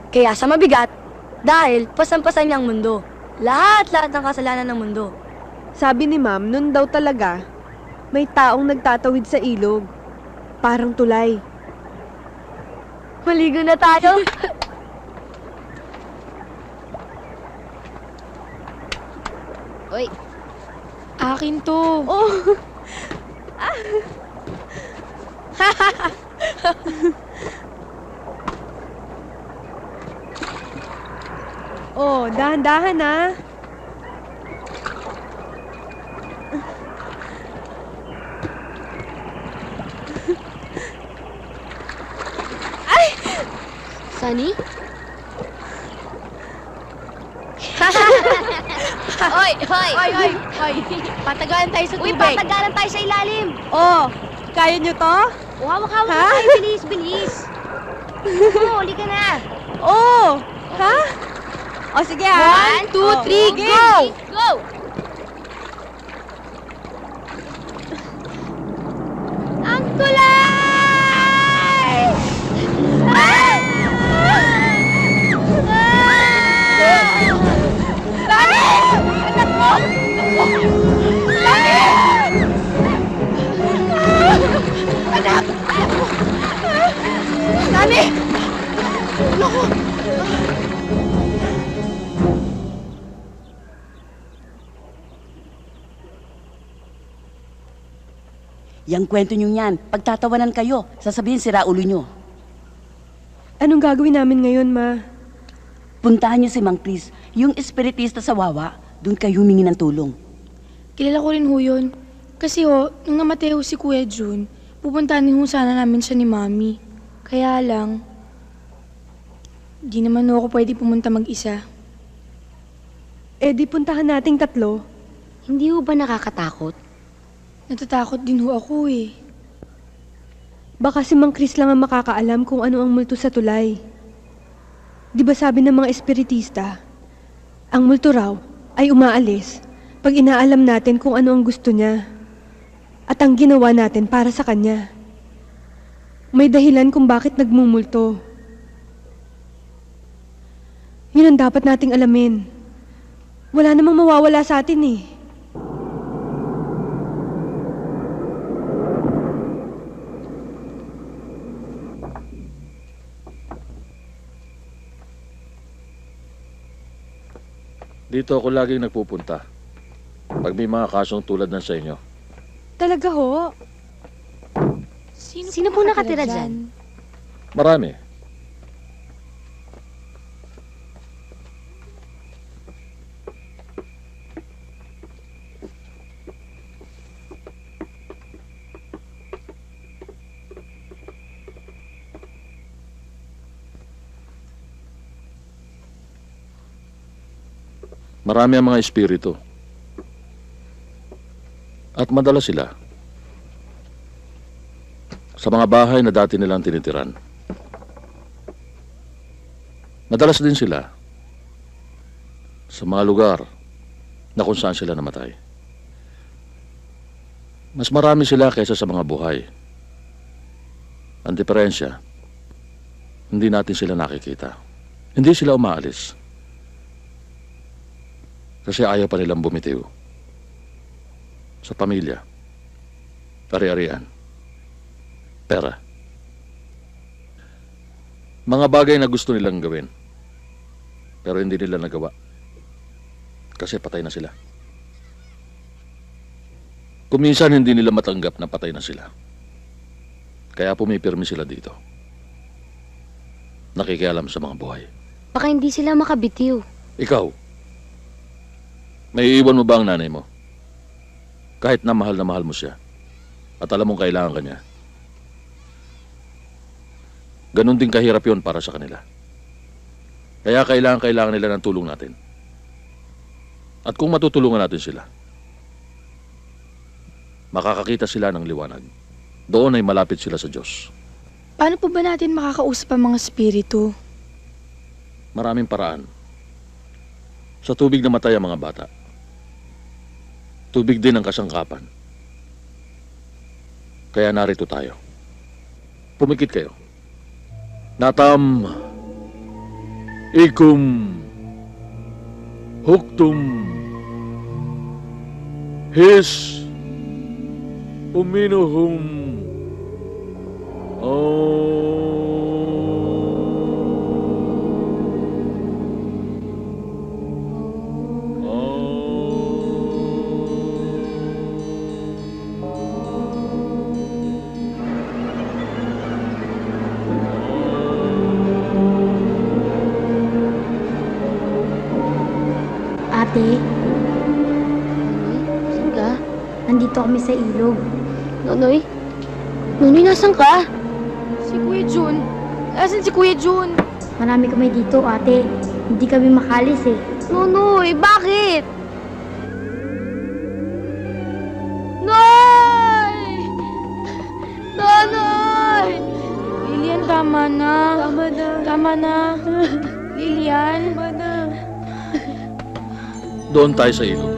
[SPEAKER 3] kaya siya mabigat dahil pasampasan niya ang mundo. Lahat-lahat ng kasalanan ng mundo.
[SPEAKER 15] Sabi ni Ma'am, nun daw talaga, may taong nagtatawid sa ilog. Parang tulay.
[SPEAKER 3] Maligo na tayo.
[SPEAKER 16] Oy. Akin to.
[SPEAKER 15] Oh. Oh, dahan-dahan ah.
[SPEAKER 3] Sunny?
[SPEAKER 1] Hoy! Patagalan tayo sa tubig.
[SPEAKER 3] Patagalan tayo sa ilalim.
[SPEAKER 15] Oh, kaya nyo to?
[SPEAKER 3] Hawak-hawak
[SPEAKER 15] Ha?
[SPEAKER 3] na tayo. Bilis. Huli ka na.
[SPEAKER 15] Oh! Ha? O sige ha.
[SPEAKER 3] 1, 2, 3, go! Go! Ang tulay!
[SPEAKER 18] Lani! Anak mo! Lani! Anak! Lani! Naku!
[SPEAKER 14] Yang kwento nyo yan, pagtatawanan kayo, sasabihin sira ulo nyo.
[SPEAKER 15] Anong gagawin namin ngayon, Ma?
[SPEAKER 14] Puntahan nyo si Mang Chris, yung espiritista sa Wawa, doon kayo humingi ng tulong.
[SPEAKER 16] Kilala ko rin ho yun. Kasi nung namatay ho si Kuya Jun, pupuntahan ho sana namin siya ni Mami. Kaya lang, di naman ho ako pwede pumunta mag-isa.
[SPEAKER 15] Di puntahan nating tatlo.
[SPEAKER 3] Hindi ho ba nakakatakot?
[SPEAKER 16] Natatakot din ho ako eh.
[SPEAKER 15] Baka si Mang Chris lang ang makakaalam kung ano ang multo sa tulay. Di ba sabi ng mga espiritista, ang multo raw ay umaalis pag inaalam natin kung ano ang gusto niya at ang ginawa natin para sa kanya. May dahilan kung bakit nagmumulto. Yun ang dapat nating alamin. Wala namang mawawala sa atin eh.
[SPEAKER 6] Dito ako laging nagpupunta. Pag may mga kasong tulad ng sa inyo.
[SPEAKER 15] Talaga ho?
[SPEAKER 3] Sino po nakatira dyan?
[SPEAKER 6] Marami. Marami ang mga espiritu. At madala sila sa mga bahay na dati nilang tinitiran. Madalas din sila sa mga lugar na kung saan sila namatay. Mas marami sila kaysa sa mga buhay. Ang diferensya, hindi natin sila nakikita. Hindi sila umaalis. Kasi ayaw pa nilang bumitiw. Sa pamilya, ari-arian, pera,
[SPEAKER 19] Mga bagay na gusto nilang gawin. Pero hindi nila nagawa. Kasi patay na sila. Kuminsan hindi nila matanggap na patay na sila. Kaya pumipirmi sila dito. Nakikialam sa mga buhay.
[SPEAKER 3] Baka hindi sila makabitiw.
[SPEAKER 19] Ikaw, may iiwan mo ba ang nanay mo? Kahit na mahal mo siya. At alam mong kailangan ka niya. Ganon din kahirap yun para sa kanila. Kaya kailangan nila ng tulong natin. At kung matutulungan natin sila, makakakita sila ng liwanag. Doon ay malapit sila sa Diyos.
[SPEAKER 16] Paano po ba natin makakausap ang mga spiritu?
[SPEAKER 19] Maraming paraan. Sa tubig namatay ang mga bata. Tubig din ang kasangkapan. Kaya narito tayo. Pumikit kayo. Natam, ikum, huktum, his, uminuhum,
[SPEAKER 3] Ate? Saan ka? Nandito kami sa ilog. Nonoy? Nonoy, nasan ka?
[SPEAKER 16] Si Kuya Jun. Asan si Kuya Jun?
[SPEAKER 3] Marami kami dito, ate. Hindi kami makalis eh.
[SPEAKER 16] Nonoy, bakit?
[SPEAKER 18] Noy! Nonoy!
[SPEAKER 16] Lilian, tama na.
[SPEAKER 15] Tama na.
[SPEAKER 16] Tama na. Lilian.
[SPEAKER 15] Tama na.
[SPEAKER 19] Doon tayo sa ilog.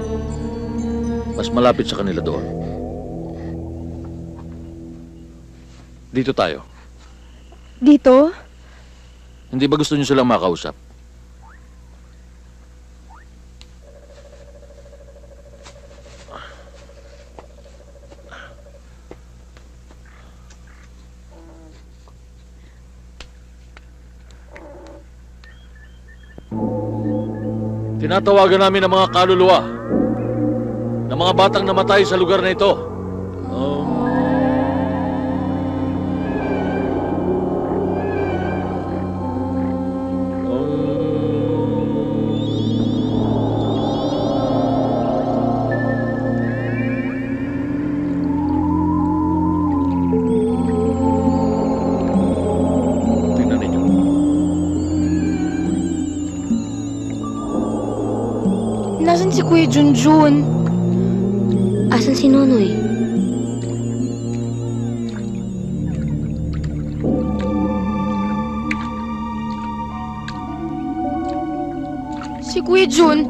[SPEAKER 19] Mas malapit sa kanila doon. Dito tayo.
[SPEAKER 15] Dito?
[SPEAKER 19] Hindi ba gusto niyo silang makausap? Tinatawagan namin ang mga kaluluwa ng mga batang namatay sa lugar na ito. Tingnan ninyo.
[SPEAKER 16] Nasaan si Kuya Junjun?
[SPEAKER 3] Asan si Nonoy?
[SPEAKER 16] Si Kuya Jun?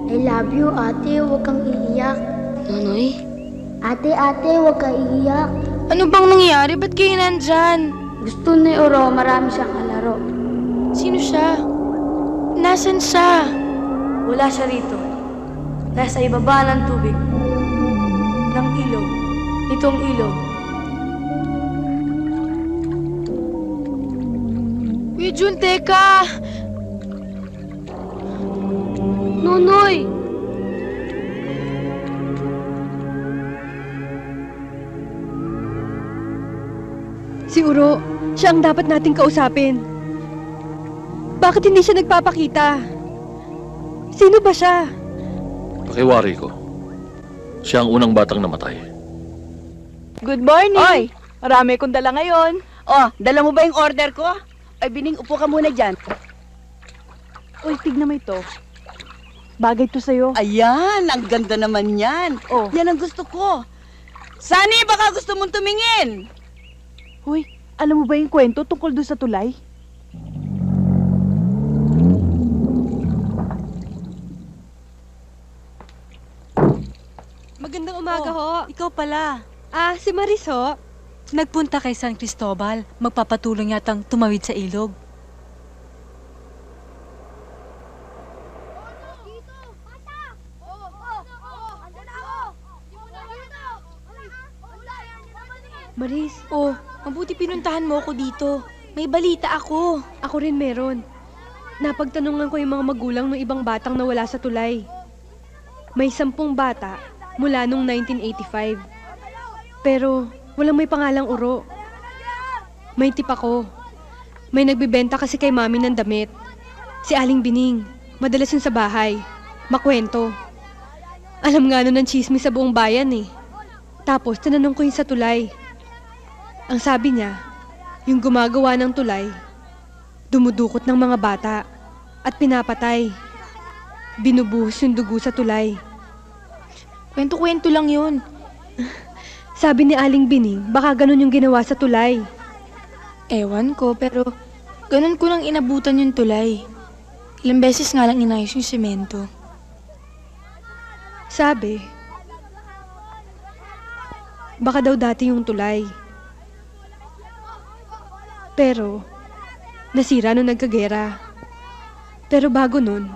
[SPEAKER 3] I love you, ate. Huwag kang iiyak. Nonoy? Ate, huwag kang iiyak.
[SPEAKER 16] Ano bang nangyari? Ba't kayo nandyan?
[SPEAKER 3] Gusto ni Oro, marami siyang kalaro.
[SPEAKER 16] Sino siya? Nasaan siya?
[SPEAKER 20] Wala siya rito. Nasa ibaba ng tubig. Ng ilog. Itong ilog.
[SPEAKER 16] Kuya Jun, teka!
[SPEAKER 3] Nonoy!
[SPEAKER 15] Si Uro, siya ang dapat nating kausapin. Bakit hindi siya nagpapakita? Sino ba siya?
[SPEAKER 19] Pakiwari ko. Siya ang unang batang namatay.
[SPEAKER 1] Good morning! Oy! Marami kong dala ngayon.
[SPEAKER 14] Oh, dala mo ba yung order ko? Ay, Bining, upo ka muna dyan.
[SPEAKER 1] Uy, tignan mo ito. Bagay to sa'yo.
[SPEAKER 14] Ayan, ang ganda naman yan.
[SPEAKER 1] Oh.
[SPEAKER 14] Yan ang gusto ko. Sunny, baka gusto mong tumingin.
[SPEAKER 1] Uy, alam mo ba yung kwento tungkol doon sa tulay?
[SPEAKER 15] Magandang umaga ho.
[SPEAKER 21] Ikaw pala.
[SPEAKER 15] Si Maris ho.
[SPEAKER 21] Nagpunta kay San Cristobal. Magpapatulong yatang tumawid sa ilog.
[SPEAKER 15] Maris.
[SPEAKER 16] Oh, mabuti pinuntahan mo ako dito. May balita ako.
[SPEAKER 15] Ako rin meron. Napagtanungan ko yung mga magulang ng ibang batang nawala sa tulay. May 10 bata mula nung 1985. Pero walang may pangalang Uro. May tip ako. May nagbibenta kasi kay mami ng damit. Si Aling Bining. Madalas yun sa bahay. Makwento. Alam nga nun ng chismis sa buong bayan eh. Tapos tinanong ko yun sa tulay. Ang sabi niya, yung gumagawa ng tulay, dumudukot ng mga bata at pinapatay. Binubuhos yung dugo sa tulay.
[SPEAKER 16] Kwento-kwento lang yun.
[SPEAKER 15] Sabi ni Aling Bining, baka ganun yung ginawa sa tulay.
[SPEAKER 16] Ewan ko, pero ganun ko nang inabutan yung tulay. Ilang beses nga lang inayos yung semento.
[SPEAKER 15] Sabi, baka daw dati yung tulay. Pero, nasira nung nagkagera. Pero bago nun,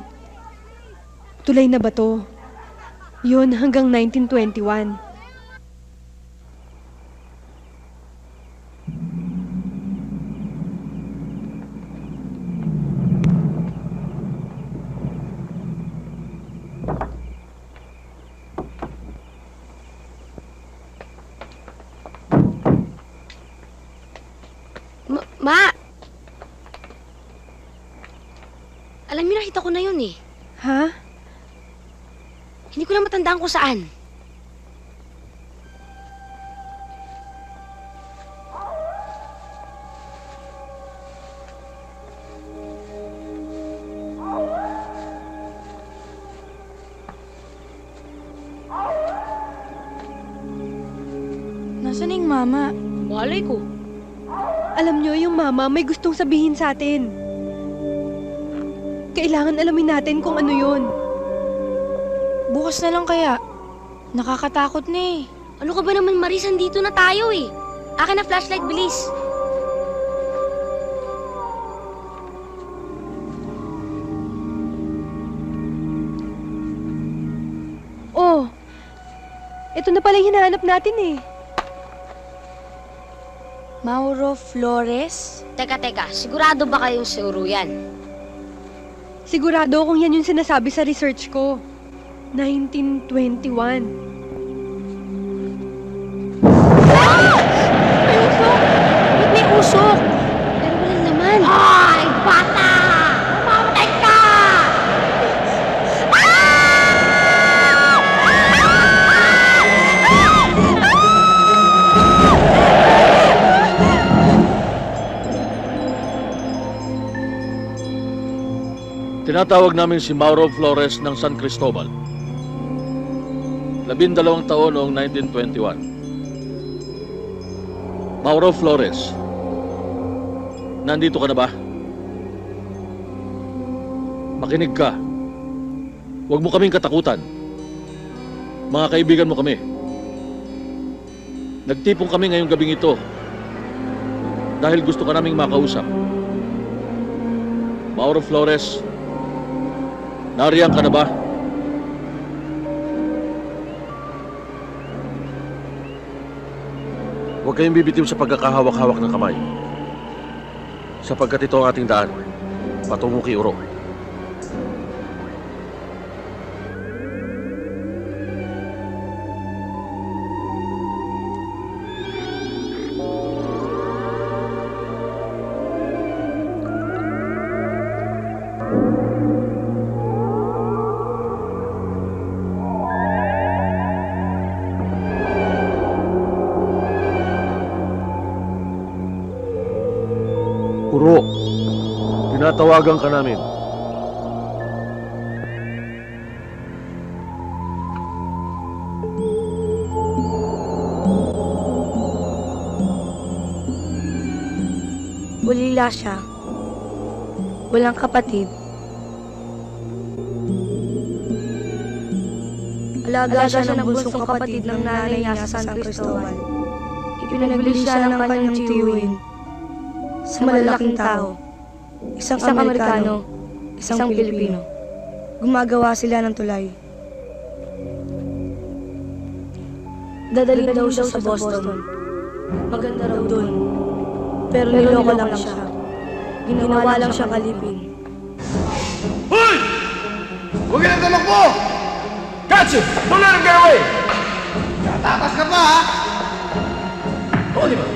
[SPEAKER 15] tulay na bato. Yun hanggang 1921.
[SPEAKER 3] Ma! Alam niyo, nakita ko na yun eh.
[SPEAKER 15] Ha?
[SPEAKER 3] Hindi ko na matandaan kung saan.
[SPEAKER 16] Nasaan yung mama?
[SPEAKER 3] Walay ko.
[SPEAKER 15] Alam nyo, yung mama may gustong sabihin sa atin. Kailangan alamin natin kung ano yun.
[SPEAKER 16] Bukas na lang kaya. Nakakatakot na eh.
[SPEAKER 3] Ano ka ba naman, Maris? Andito na tayo eh. Akin na flashlight, bilis.
[SPEAKER 15] Oh, ito na pala yung hinahanap natin eh.
[SPEAKER 16] Mauro Flores?
[SPEAKER 3] Teka, sigurado ba kayong siguro yan?
[SPEAKER 15] Sigurado kung yan yung sinasabi sa research ko. 1921.
[SPEAKER 3] May usok! Ba't may usok? Pero walang laman. Ay, bata! Mamamatay ka!
[SPEAKER 19] Tinatawag namin si Mauro Flores ng San Cristobal. 12 taon noong 1921. Mauro Flores, nandito ka na ba? Makinig ka. Huwag mo kaming katakutan. Mga kaibigan mo kami. Nagtipon kami ngayong gabing ito dahil gusto ka naming makausap. Mauro Flores, nariyan ka na ba? Huwag kayong bibitiw sa pagkakahawak-hawak ng kamay. Sapagkat ito ang ating daan, patungo kay Uro. Uro, tinatawagan ka namin.
[SPEAKER 20] Ulila siya. Walang kapatid. Alaga siya ng bunsong kapatid ng nanay niya sa San Cristobal. Ipinagbili siya ng kanyang tiyuhin sa malalaking tao. Isang Amerikano, isang Pilipino. Gumagawa sila ng tulay. Dadali daw siya sa Boston. Maganda raw doon. Pero niloko lang siya. Ginawa lang siya kalipin.
[SPEAKER 4] Hoy! Huwag ka nang tumakbo! Katsu! Don't let him get away! Tatakas ka pa, ha? Oliver!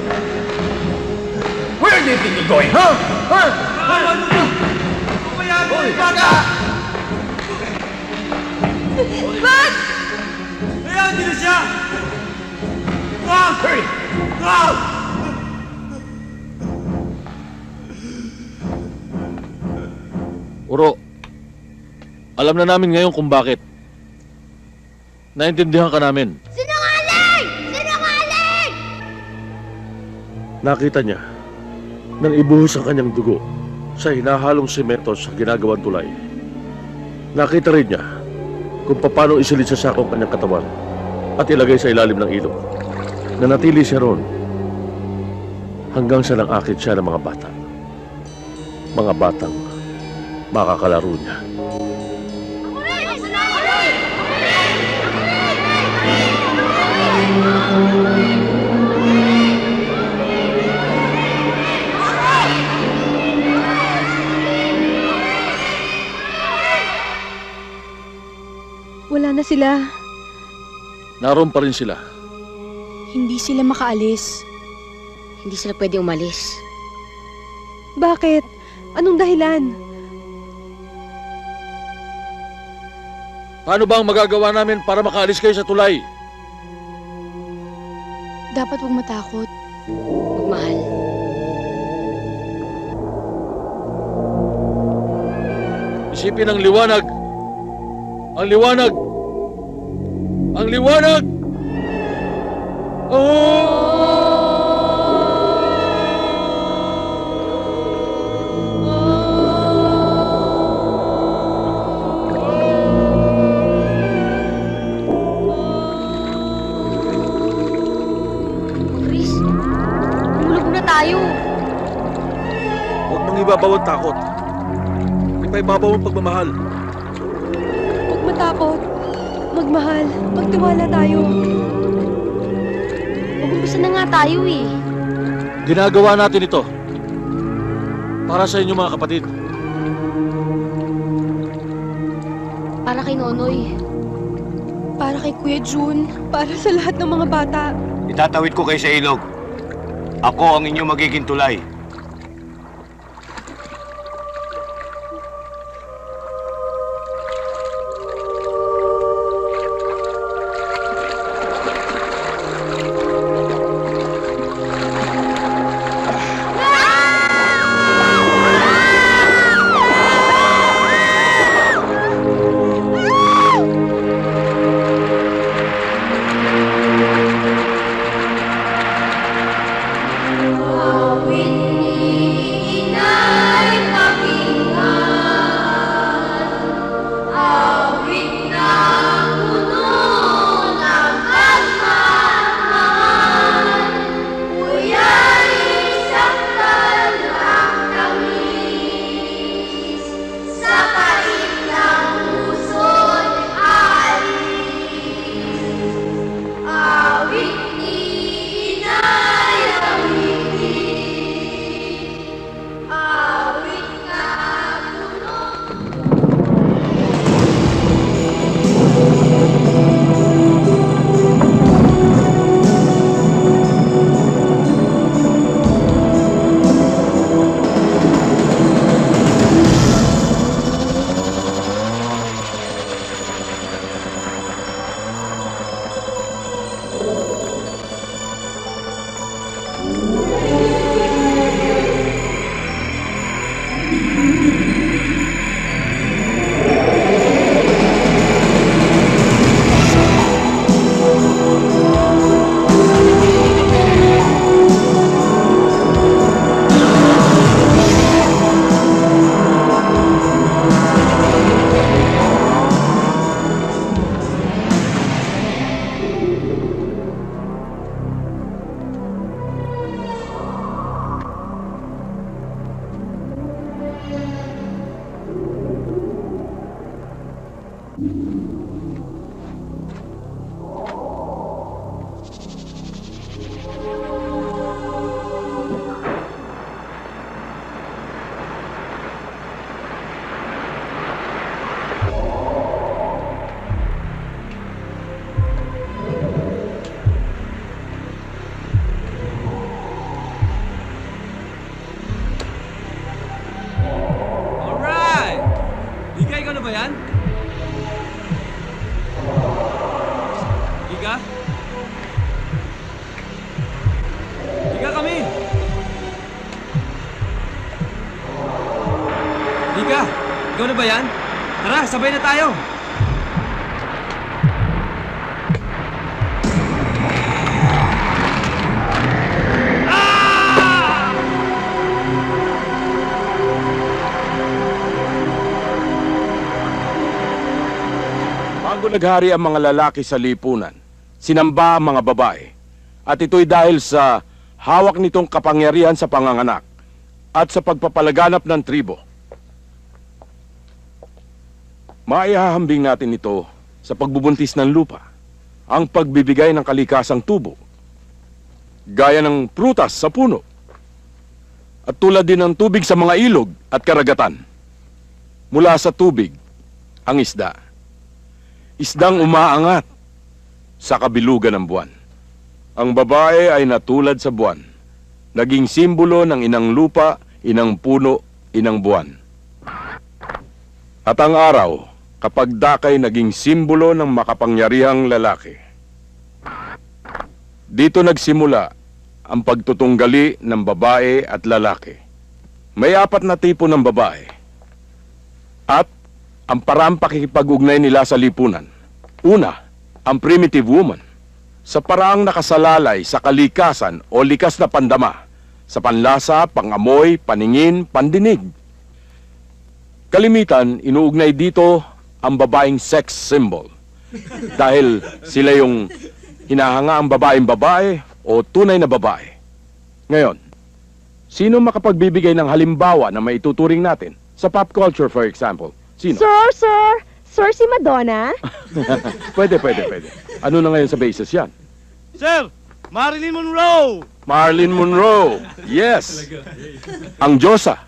[SPEAKER 4] Where do you think you're going, huh? Huh? Ano ba? Hoy, baka!
[SPEAKER 18] Ba't?
[SPEAKER 11] Hayaan niyo na siya!
[SPEAKER 4] Hurry!
[SPEAKER 19] Uro, alam na namin ngayon kung bakit. Naintindihan ka namin.
[SPEAKER 18] Sinungaling! Sinungaling!
[SPEAKER 19] Nakita niya nang ibuhos ang kanyang dugo sa hinahalong semento sa ginagawang tulay. Nakita rin niya kung paano isilid sa sakong kanyang katawan at ilagay sa ilalim ng ilog. Nanatili siya roon hanggang sa nang-akit siya ng mga bata. Mga batang makakalaro niya.
[SPEAKER 15] Wala na sila.
[SPEAKER 19] Naroon pa rin sila.
[SPEAKER 16] Hindi sila makaalis.
[SPEAKER 5] Hindi sila pwede umalis.
[SPEAKER 15] Bakit? Anong dahilan?
[SPEAKER 19] Paano ba ang magagawa namin para makaalis kayo sa tulay?
[SPEAKER 16] Dapat huwag matakot.
[SPEAKER 5] Magmahal.
[SPEAKER 19] Isipin ang liwanag. Ang liwanag! Ang liwanag!
[SPEAKER 5] Chris, lumulog na tayo.
[SPEAKER 19] Huwag mong ibabaw ang takot. Ipaibabaw ang pagmamahal.
[SPEAKER 15] Huwag matakot. Magmahal. Magtiwala tayo.
[SPEAKER 5] Mag-umpisa na nga tayo eh.
[SPEAKER 19] Ginagawa natin ito para sa inyo mga kapatid.
[SPEAKER 5] Para kay Nonoy.
[SPEAKER 16] Para kay Kuya Jun.
[SPEAKER 15] Para sa lahat ng mga bata.
[SPEAKER 11] Itatawid ko kayo sa ilog. Ako ang inyong magiging tulay.
[SPEAKER 18] Awit
[SPEAKER 9] ba yan? Liga? Liga kami! Liga, ikaw na ba yan? Tara, sabay na tayo!
[SPEAKER 6] Bago naghari ang mga lalaki sa lipunan, sinamba ang mga babae. At ito'y dahil sa hawak nitong kapangyarihan sa panganganak at sa pagpapalaganap ng tribo. Maihahambing natin ito sa pagbubuntis ng lupa, ang pagbibigay ng kalikasang tubo, gaya ng prutas sa puno, at tulad din ng tubig sa mga ilog at karagatan. Mula sa tubig, ang isda. Isdang umaangat sa kabilugan ng buwan. Ang babae ay natulad sa buwan, naging simbolo ng inang lupa, inang puno, inang buwan. At ang araw, kapag dakay naging simbolo ng makapangyarihang lalaki. Dito nagsimula ang pagtutunggali ng babae at lalaki. May 4 na tipo ng babae. At ang paraang pakikipag-ugnay nila sa lipunan. Una, ang primitive woman. Sa paraang nakasalalay sa kalikasan o likas na pandama. Sa panlasa, pangamoy, paningin, pandinig. Kalimitan, inuugnay dito ang babaeng sex symbol. Dahil sila yung hinahangaang babaeng babae o tunay na babae. Ngayon, sino makapagbibigay ng halimbawa na maituturing natin? Sa pop culture, for example. Sino?
[SPEAKER 1] Sir, si Madonna?
[SPEAKER 6] Pwede. Ano na ngayon sa basis yan?
[SPEAKER 11] Sir, Marilyn Monroe!
[SPEAKER 6] Marilyn Monroe. Yes. Ang Diyosa.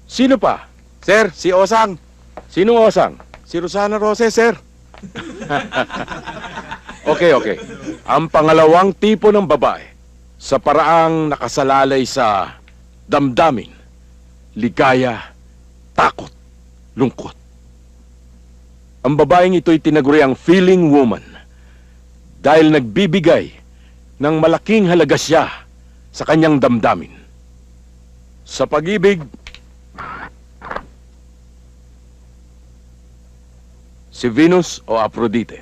[SPEAKER 6] Sino pa?
[SPEAKER 22] Sir, si Osang.
[SPEAKER 6] Sinong Osang?
[SPEAKER 22] Si Rosana Roses, sir.
[SPEAKER 6] Okay. Ang pangalawang tipo ng babae sa paraang nakasalalay sa damdamin, ligaya, takot, lungkot. Ang babaeng ito'y tinaguriang feeling woman dahil nagbibigay ng malaking halaga siya sa kanyang damdamin. Sa pag-ibig, si Venus o Aphrodite.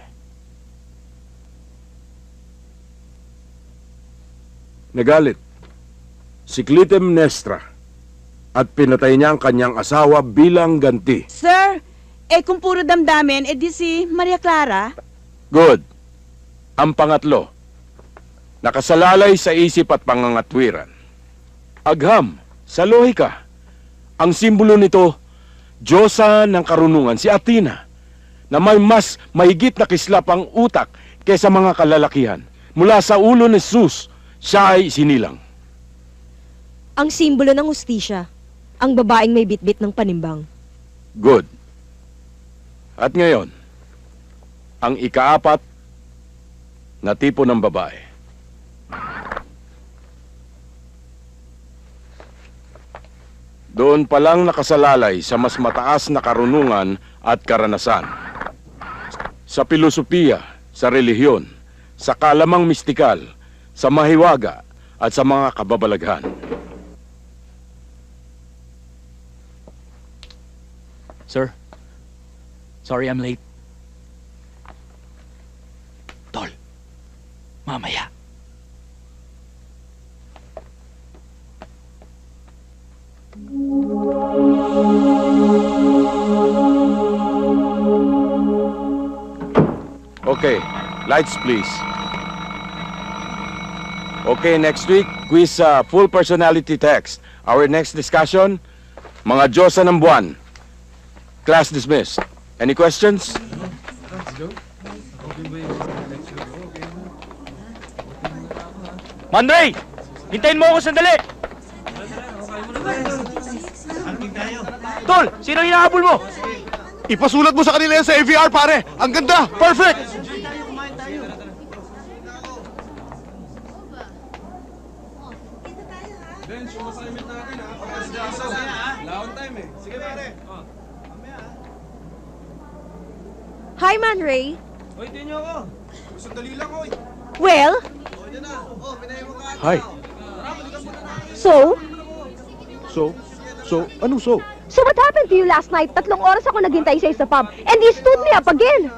[SPEAKER 6] Nagalit si Clytemnestra at pinatay niya ang kanyang asawa bilang ganti.
[SPEAKER 14] Sir, kung puro damdamin, di si Maria Clara?
[SPEAKER 6] Good. Ang pangatlo, nakasalalay sa isip at pangangatwiran. Agham sa lohika. Ang simbolo nito, Diyosa ng karunungan, si Athena, na may mas mahigit na kislap ang utak kaysa mga kalalakihan. Mula sa ulo ni Zeus, siya ay sinilang.
[SPEAKER 23] Ang simbolo ng hustisya, ang babaeng may bitbit ng panimbang.
[SPEAKER 6] Good. At ngayon, ang ika-4 na tipo ng babae. Doon palang nakasalalay sa mas mataas na karunungan at karanasan. Sa filosofiya, sa relihiyon, sa kalamang mistikal, sa mahiwaga, at sa mga kababalaghan.
[SPEAKER 24] Sir, sorry I'm late. Tol, mamaya.
[SPEAKER 6] Okay, lights please. Okay, next week, quiz full personality text. Our next discussion, mga Diyosa ng buwan. Class dismissed. Any questions?
[SPEAKER 11] Mandray! Hintayin mo ako sandali! Tol, sino hinahabol mo?
[SPEAKER 12] Ipasulat mo sa kanila yan sa AVR, pare! Ang ganda! Perfect!
[SPEAKER 4] Bench, yung assignment natin ha. Para sa Jason. Laon time eh. Sige pare. Mamaya ha.
[SPEAKER 23] Hi, Man Ray.
[SPEAKER 11] Hoy, di niyo ako.
[SPEAKER 4] Sandali lang, oy.
[SPEAKER 23] Well,
[SPEAKER 12] Hi.
[SPEAKER 23] so?
[SPEAKER 12] Anong so?
[SPEAKER 23] So what happened to you last night? 3 oras ako naghintay sa'yo sa pub, and you stood me up again.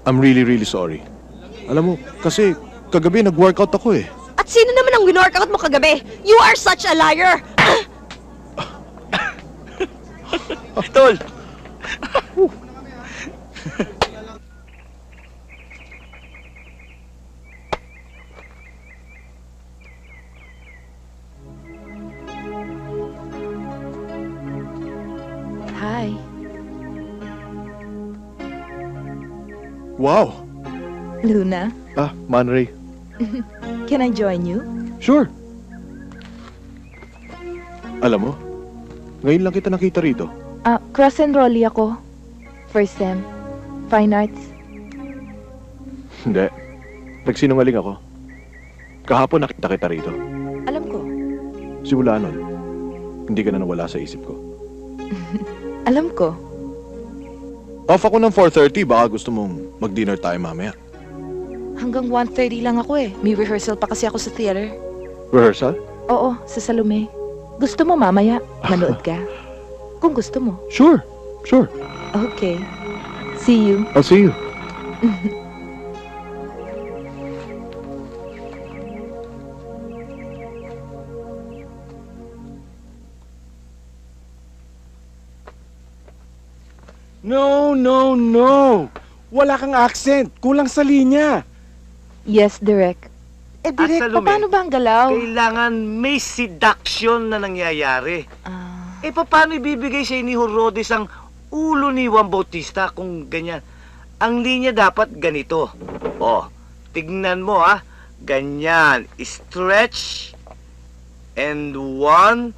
[SPEAKER 12] I'm really sorry. Alam mo, kasi kagabi nag-workout ako eh.
[SPEAKER 23] At sino naman ang winorkout mo kagabi? You are such a liar!
[SPEAKER 11] Tol!
[SPEAKER 1] Hi.
[SPEAKER 12] Wow!
[SPEAKER 1] Luna,
[SPEAKER 12] Man Ray.
[SPEAKER 1] can I join you?
[SPEAKER 12] Sure. Alam mo, ngayon lang kita nakita rito.
[SPEAKER 1] Cross and Rolly ako. First sem. Fine Arts.
[SPEAKER 12] Hindi. Nagsinungaling ako. Kahapon nakita kita rito.
[SPEAKER 1] Alam ko.
[SPEAKER 12] Simula nun, hindi ka na nawala sa isip ko.
[SPEAKER 1] Alam ko.
[SPEAKER 12] Off ako ng 4:30, baka gusto mong mag-dinner tayo mamaya.
[SPEAKER 1] Hanggang 1:30 lang ako eh. May rehearsal pa kasi ako sa theater.
[SPEAKER 12] Rehearsal?
[SPEAKER 1] Oo, sa Salome. Gusto mo mamaya? Manood ka? Kung gusto mo.
[SPEAKER 12] Sure.
[SPEAKER 1] Okay. See you.
[SPEAKER 12] I'll see you.
[SPEAKER 22] No! Wala kang accent. Kulang sa linya.
[SPEAKER 1] Yes, Direk. Direk,
[SPEAKER 11] Salome,
[SPEAKER 1] paano ba ang galaw?
[SPEAKER 11] Kailangan may seduction na nangyayari. Paano ibibigay sa ni Herodes ang ulo ni Juan Bautista kung ganyan? Ang linya dapat ganito. Tignan mo Ganyan. Stretch. And 1.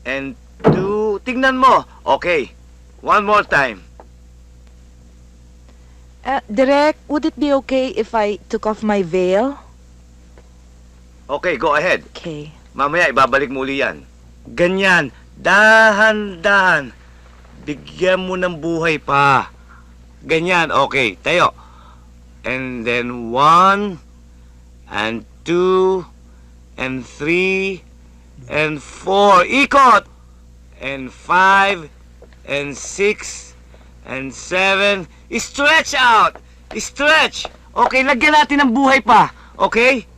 [SPEAKER 11] And 2. Tignan mo. Okay. One more time.
[SPEAKER 1] Direk, would it be okay if I took off my veil?
[SPEAKER 11] Okay, go ahead.
[SPEAKER 1] Okay.
[SPEAKER 11] Mamaya, ibabalik mo uli yan. Ganyan. Dahan-dahan. Bigyan mo ng buhay pa. Ganyan. Okay, tayo. And then 1, and 2, and 3, and 4. Ikot! And 5, and 6, and 7. Stretch out! Stretch! Okay, lagyan natin ng buhay pa. Okay?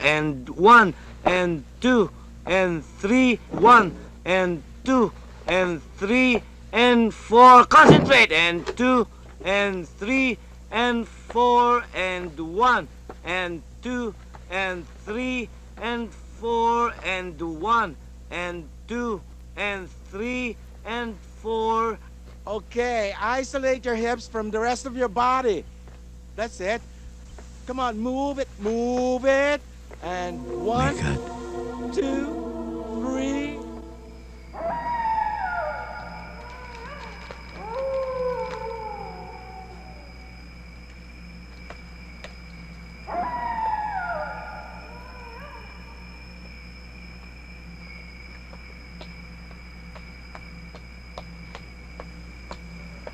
[SPEAKER 11] And 1, and 2, and 3. 1, and 2, and 3, and 4. Concentrate! And 2, and 3, and 4, and 1, and 2, and 3, and 4, and 1, and 2, and 3, and 4.
[SPEAKER 22] Okay, isolate your hips from the rest of your body. That's it. Come on, move it. And 1, 2, 3.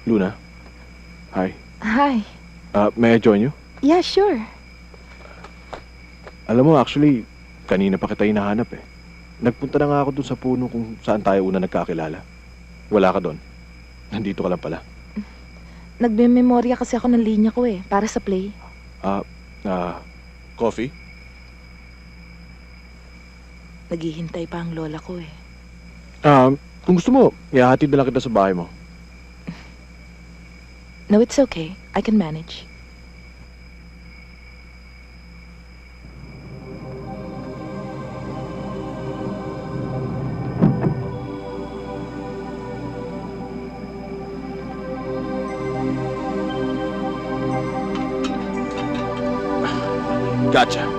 [SPEAKER 12] Luna? Hi.
[SPEAKER 1] Hi.
[SPEAKER 12] May I join you?
[SPEAKER 1] Yeah, sure.
[SPEAKER 12] Alam mo, actually, kanina pa kita hinahanap eh. Nagpunta na nga ako dun sa puno kung saan tayo una nagkakilala. Wala ka doon. Nandito ka lang pala.
[SPEAKER 1] Nagme-memorya kasi ako ng linya ko eh, para sa play.
[SPEAKER 12] Coffee?
[SPEAKER 1] Naghihintay pa ang lola ko eh.
[SPEAKER 12] Kung gusto mo, ihahatid na lang kita sa bahay mo.
[SPEAKER 1] No, it's okay. I can manage.
[SPEAKER 12] Gotcha.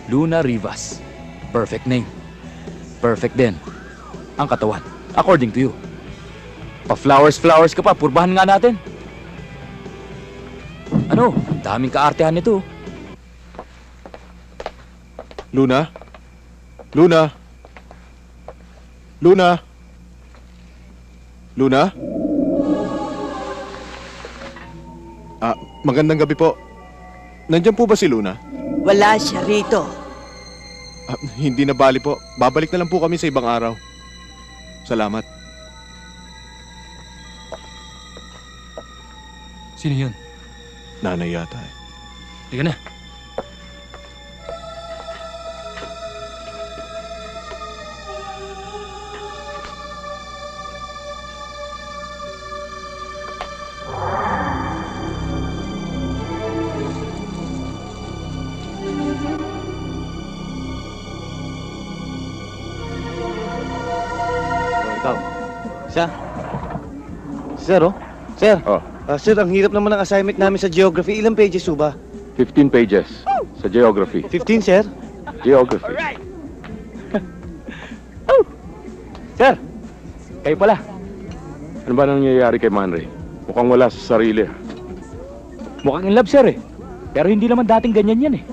[SPEAKER 24] Luna Rivas. Perfect name. Perfect din. Ang katawan, according to you. Pa-flowers ka pa, purbahan nga natin. Ano, daming kaartehan nito.
[SPEAKER 12] Luna? Luna? Luna? Luna? Magandang gabi po. Nandiyan po ba si Luna?
[SPEAKER 14] Wala siya rito.
[SPEAKER 12] Hindi na bali po. Babalik na lang po kami sa ibang araw. Salamat.
[SPEAKER 24] Sino yun?
[SPEAKER 12] Nanay yata eh.
[SPEAKER 24] Teka na.
[SPEAKER 11] Siya? Sir, oh? Sir? Sir, ang hirap naman ng assignment namin sa geography. Ilang pages ho ba?
[SPEAKER 19] 15 pages sa geography.
[SPEAKER 11] 15, sir?
[SPEAKER 19] Geography.
[SPEAKER 24] Sir, kayo pala.
[SPEAKER 19] Ano ba nangyayari kay Manre? Mukhang wala sa sarili.
[SPEAKER 24] Mukhang in love, sir eh. Pero hindi naman dating ganyan yan eh.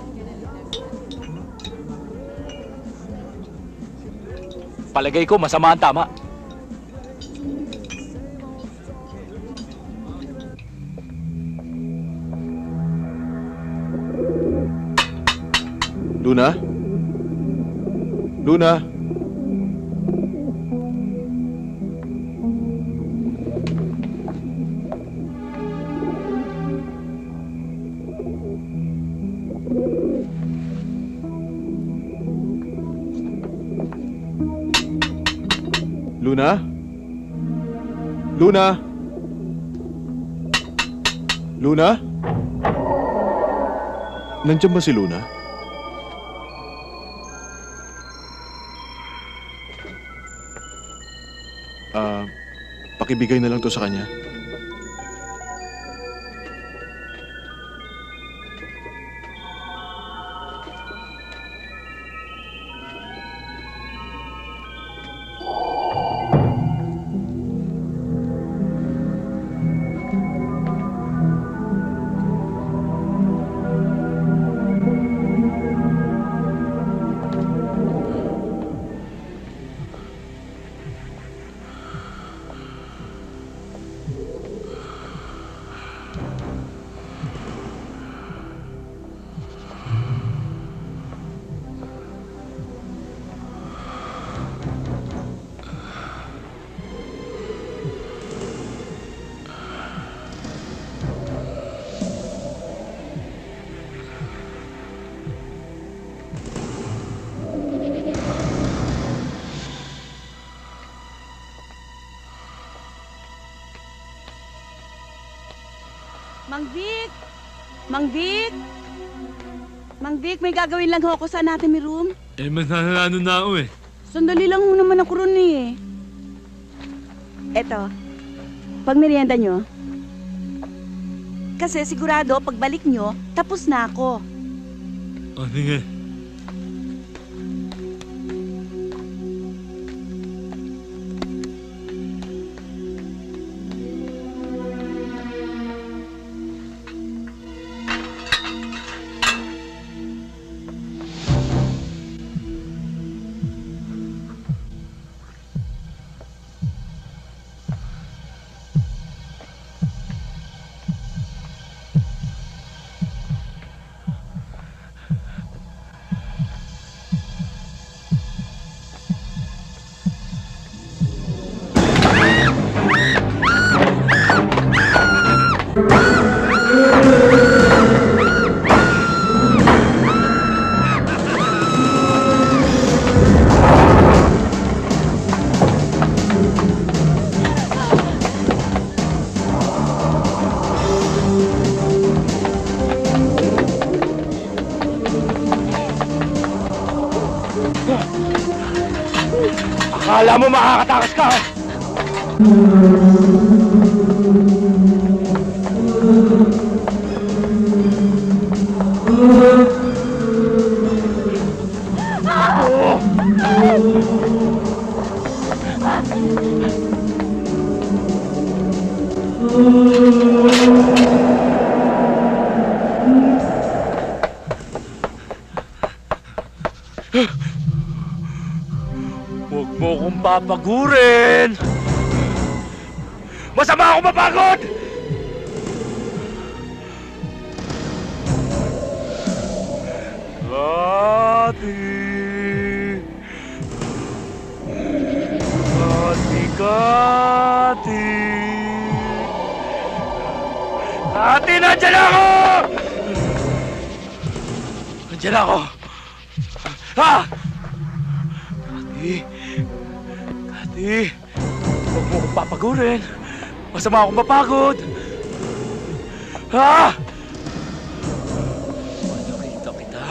[SPEAKER 24] Palagay ko, masama ang tama.
[SPEAKER 12] Luna? Luna? Luna? Luna? Luna? Nandiyan ba si Luna? Pakibigay na lang to sa kanya.
[SPEAKER 14] Mang Vic! Mang Vic! Mang Vic, may gagawin lang ho ako. Saan natin may room?
[SPEAKER 9] Mananalo na ako eh.
[SPEAKER 14] Sandali lang ho naman ako ron eh. Eto, pag merienda nyo. Kasi sigurado, pagbalik nyo, tapos na ako.
[SPEAKER 9] O, sige.
[SPEAKER 11] Akala mo makakatakas ka, ha? mo kong papagurin! Masama ako mapagod! Kati! Kati, nandiyan ako! Nandiyan ako! Ha! Kati! Huwag mo akong papagurin! Masama akong mapagod! Ha! Nakita kita!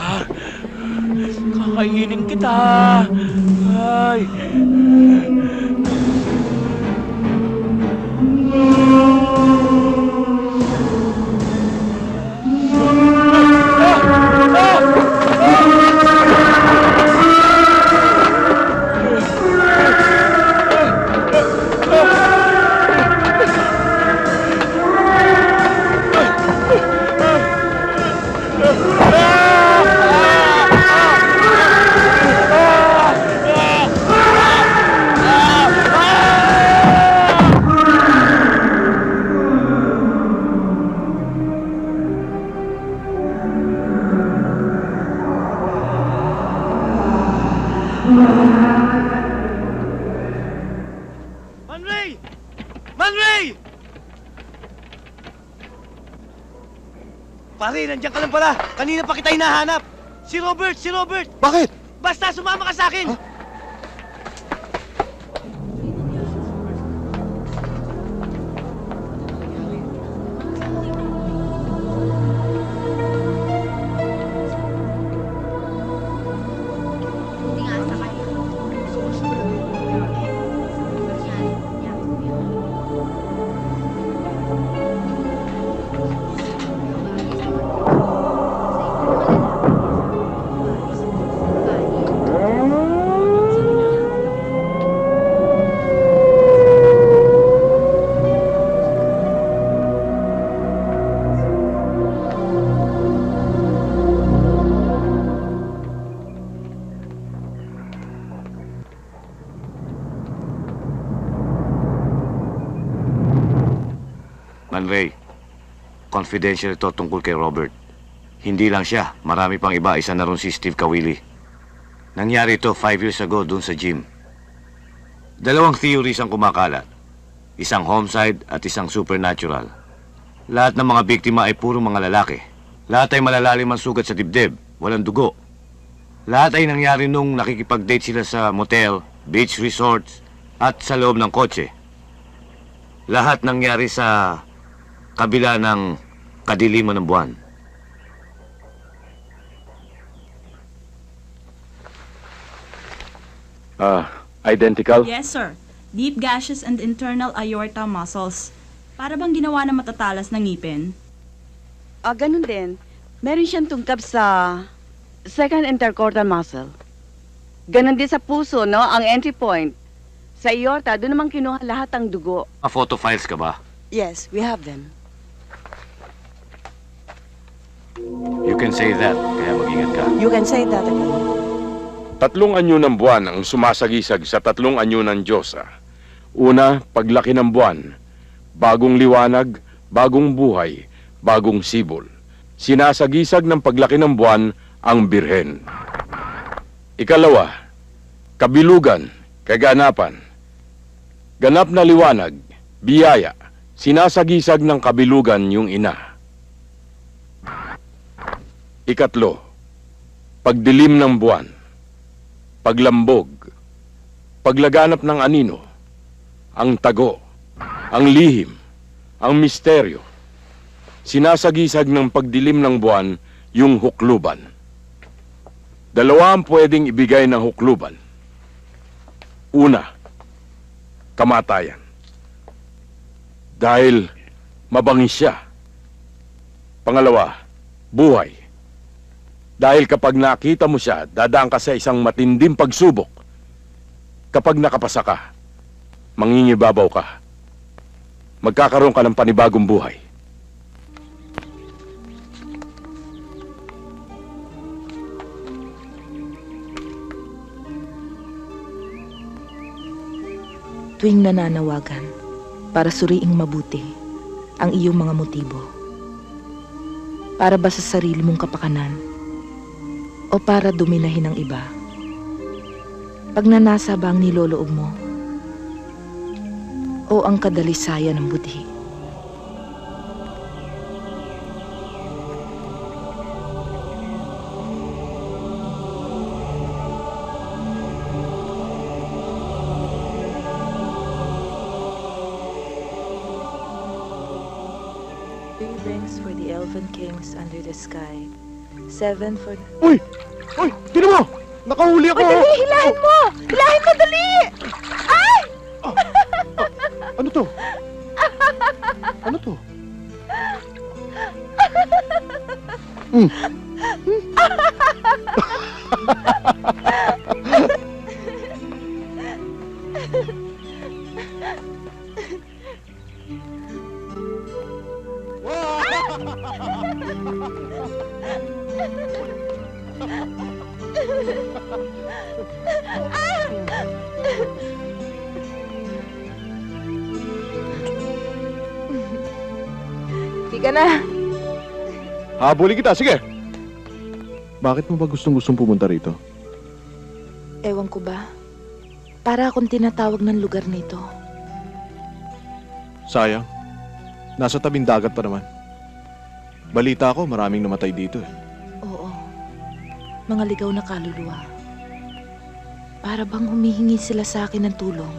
[SPEAKER 11] Kakainin kita! Ay! Pare, nandiyan ka lang pala. Kanina pa kita hinahanap. Si Robert! Si Robert!
[SPEAKER 12] Bakit?
[SPEAKER 11] Basta sumama ka sa akin!
[SPEAKER 2] Manray, confidential ito tungkol kay Robert. Hindi lang siya, marami pang iba. Isa na ron si Steve Kawili. Nangyari ito 5 years ago dun sa gym. Dalawang theories ang kumakalat. Isang homicide at isang supernatural. Lahat ng mga biktima ay puro mga lalaki. Lahat ay malalalim ang sugat sa dibdib, walang dugo. Lahat ay nangyari nung nakikipag-date sila sa motel, beach resorts, at sa loob ng kotse. Lahat nangyari sa kabila ng kadiliman ng buwan.
[SPEAKER 17] Identical?
[SPEAKER 8] Yes, sir. Deep gashes and internal aorta muscles. Para bang ginawa na matatalas ng ngipin?
[SPEAKER 14] Ganun din. Meron siyang tungkab sa second intercostal muscle. Ganun din sa puso, no? Ang entry point. Sa aorta, doon naman kinuha lahat ang dugo.
[SPEAKER 2] Photo files ka ba?
[SPEAKER 14] Yes, we have them.
[SPEAKER 2] You can say that, kaya mag-ingat ka.
[SPEAKER 14] You can say that again.
[SPEAKER 19] 3 anyo ng buwan ang sumasagisag sa 3 anyo ng Diyosa. Una, paglaki ng buwan. Bagong liwanag, bagong buhay, bagong sibol. Sinasagisag ng paglaki ng buwan ang Birhen. Ikalawa, kabilugan, kaganapan. Ganap na liwanag, biyaya. Sinasagisag ng kabilugan yung ina. Ikatlo, pagdilim ng buwan, paglambog, paglaganap ng anino, ang tago, ang lihim, ang misteryo. Sinasagisag ng pagdilim ng buwan yung hukluban. 2 ang pwedeng ibigay ng hukluban. Una, kamatayan. Dahil mabangis siya. Pangalawa, buhay. Dahil kapag nakita mo siya, dadaan ka sa isang matinding pagsubok. Kapag nakapasa ka, mangingibabaw ka. Magkakaroon ka ng panibagong buhay.
[SPEAKER 7] tuwing nananawagan para suriing mabuti ang iyong mga motibo. Para ba sa sarili mong kapakanan o para dominahin ang iba? Pagnanasa ba ang niloloob mo o ang kadalisayan ng budhi? Three rings for the elven kings under the sky. 7 for...
[SPEAKER 12] Uy! Uy! Tino mo! Nakahuli ako!
[SPEAKER 1] Uy, dali! Hilahin mo! Hilahin mo, dali! Ay!
[SPEAKER 12] Ano to? Ano to?
[SPEAKER 7] Sige na.
[SPEAKER 12] Habulin kita, sige! Bakit mo ba gustong pumunta rito?
[SPEAKER 7] Ewan ko ba? Para akong tinatawag ng lugar nito.
[SPEAKER 12] Sayang. Nasa tabing dagat pa naman. Balita ko, maraming namatay dito eh.
[SPEAKER 7] Oo. Mga ligaw na kaluluwa. Para bang humihingi sila sa akin ng tulong.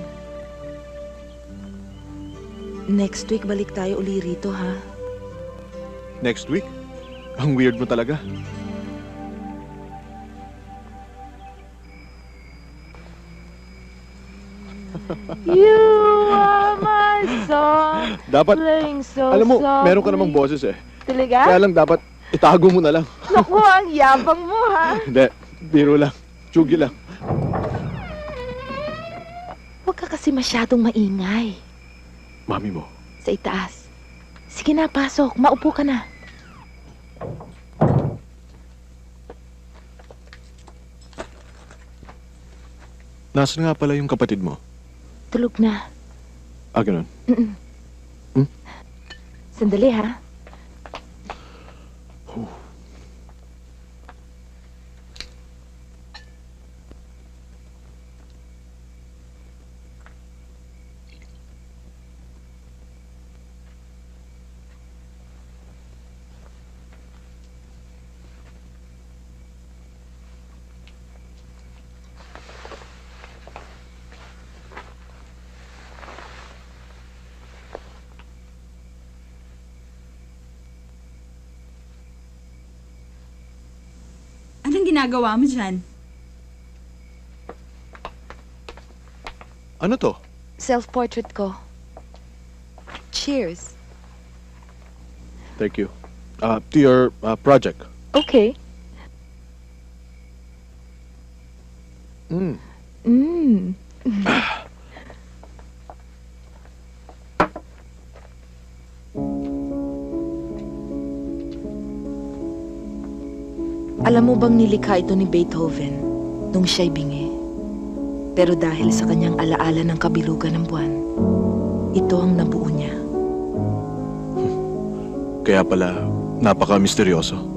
[SPEAKER 7] Next week, balik tayo uli rito, ha?
[SPEAKER 12] Next week? Ang weird mo talaga.
[SPEAKER 1] You are my song.
[SPEAKER 12] Dapat,
[SPEAKER 1] playing so
[SPEAKER 12] alam mo,
[SPEAKER 1] softly.
[SPEAKER 12] meron ka namang boses eh.
[SPEAKER 1] Talaga?
[SPEAKER 12] Kaya lang dapat itago mo na lang.
[SPEAKER 1] Naku, ang yabang mo, ha?
[SPEAKER 12] Hindi, biro lang. Tsugi lang.
[SPEAKER 7] Huwag ka kasi masyadong maingay.
[SPEAKER 12] Mami mo.
[SPEAKER 7] Sa itaas. Sige na, pasok. Maupo ka na.
[SPEAKER 12] Nasaan nga pala yung kapatid mo?
[SPEAKER 7] Tulog na.
[SPEAKER 12] Ah, ganun.
[SPEAKER 7] Sandali, ha?
[SPEAKER 8] Anong ginagawa mo dyan?
[SPEAKER 12] Ano to?
[SPEAKER 7] Self-portrait ko. Cheers.
[SPEAKER 12] Thank you. To your project.
[SPEAKER 7] Okay.
[SPEAKER 12] Mm.
[SPEAKER 7] Mm. Alam mo bang nilikha ito ni Beethoven nung siya'y bingi? Pero dahil sa kanyang alaala ng kabilugan ng buwan, ito ang nabuo niya.
[SPEAKER 12] Kaya pala, napaka-misteryoso.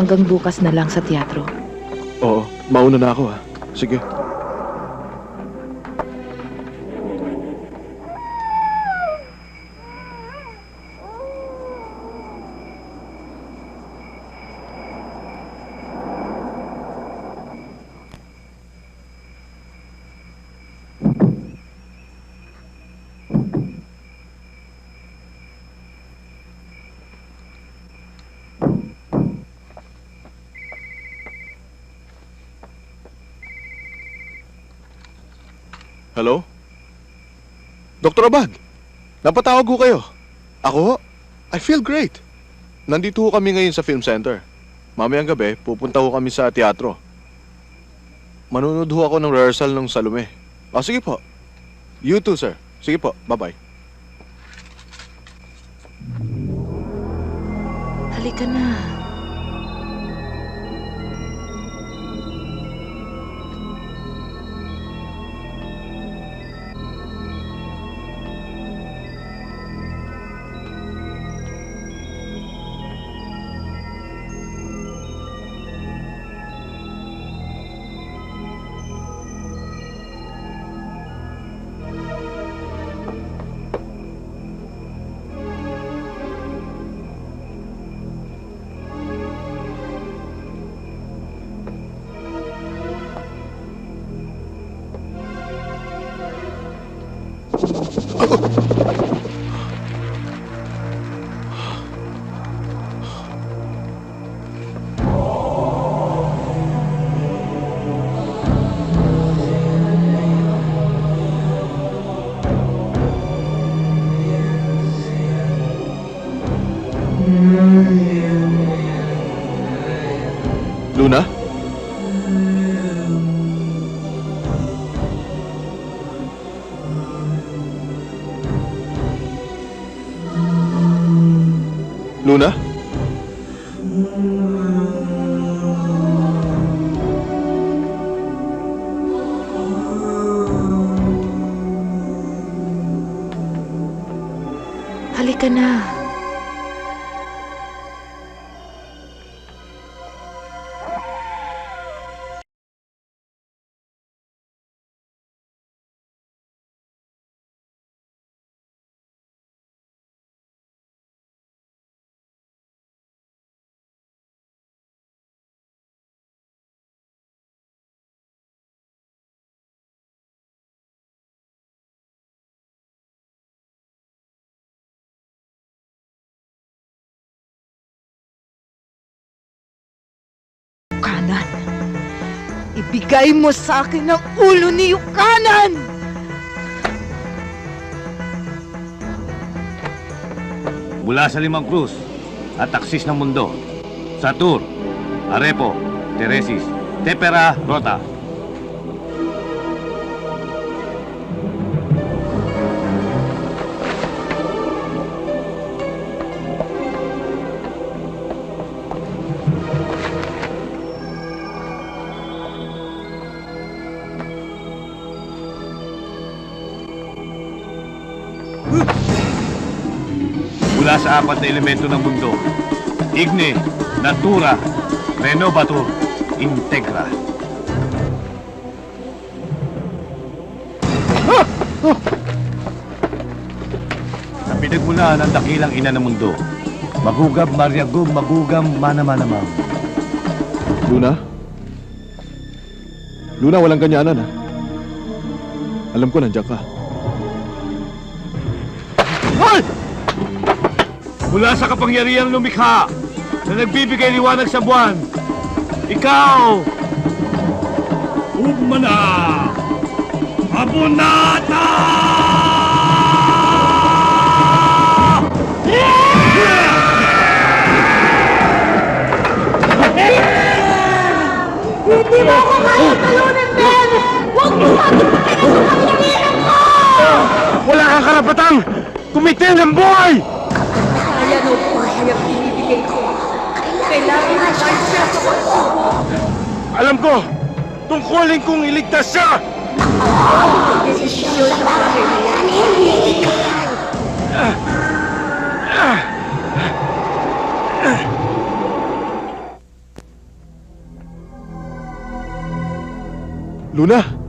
[SPEAKER 7] Hanggang bukas na lang sa teatro.
[SPEAKER 12] Oo, mauna na ako ha. Sige. Hello? Dr. Abag, napatawag ko kayo. Ako? I feel great. Nandito ho kami ngayon sa film center. Mamayang gabi, pupunta ho kami sa teatro. Manunod ho ako ng rehearsal ng Salome. Sige po. You too, sir. Sige po, bye-bye.
[SPEAKER 7] Halika na.
[SPEAKER 12] Luna? Luna?
[SPEAKER 7] Halika na. Yukanan. Ibigay mo sa akin ang ulo ni Yukanan!
[SPEAKER 2] Mula sa Limang Cruz at Taksis ng Mundo, Satur, Arepo, Teresis, Tepera, Rota. Mula sa apat na elemento ng mundo, Igne, Natura, Renovator, Integra. Sa pinagmulan ng dakilang ina ng mundo, Magugab, Mariagum, Magugam, Manamanamang.
[SPEAKER 12] Luna? Luna, walang ganyanan ha. Alam ko nandiyan ka.
[SPEAKER 11] Hoy! Mula sa kapangyarihang lumikha na nagbibigay liwanag sa buwan, ikaw! Umana! Abunata!
[SPEAKER 18] Hindi mo ako kaya talunan, Ben! Huwag mo patuloy sa kapangyarihan ko!
[SPEAKER 11] Wala kang karapatang kumitil ng buhay!
[SPEAKER 18] Kaya no buhay ang binibigay ko. Kailangan na siya sa pagsubok.
[SPEAKER 11] Alam ko, tungkulin kong iligtas siya!
[SPEAKER 18] Ang desisyon sa bagay na yan, hindi ikaw.
[SPEAKER 12] Luna!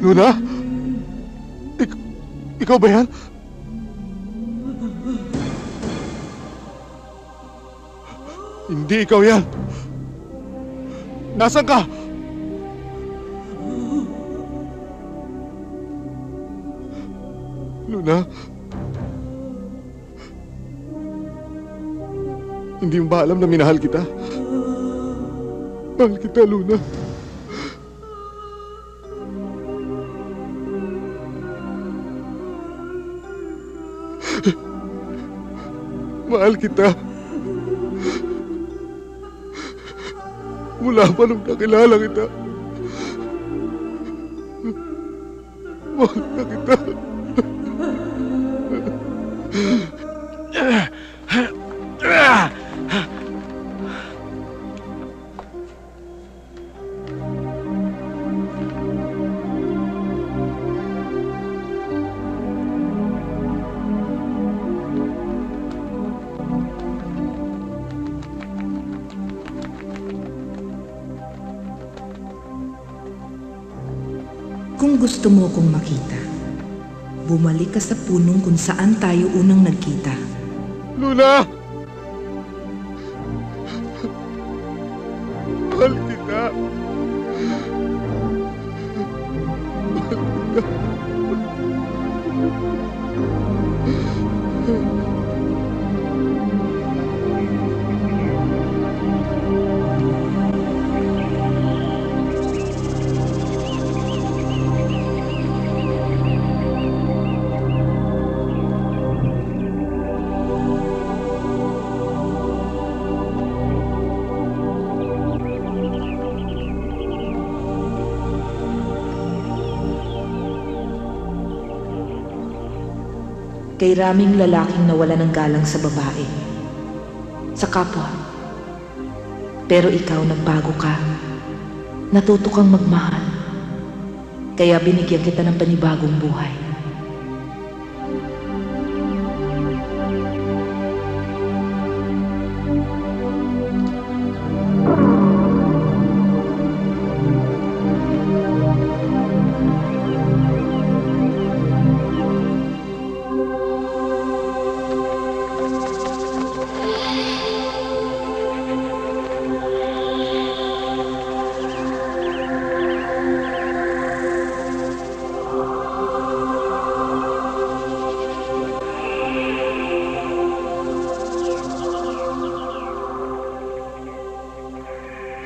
[SPEAKER 12] Luna? Ikaw ba yan? Hindi ikaw yan. Nasaan ka? Luna? Hindi mo ba alam na minahal kita? Mahal kita, Luna. Mahal kita. Mula pa nung nakilala kita. Mahal na kita.
[SPEAKER 7] Kung gusto mo akong makita, bumalik ka sa punong kung saan tayo unang nagkita.
[SPEAKER 12] Luna! Mahal kita. Mahal kita.
[SPEAKER 7] Kay raming lalaking nawala ng galang sa babae, sa kapwa. Pero ikaw nagbago ka. Natuto kang magmahal. Kaya binigyan kita ng panibagong buhay.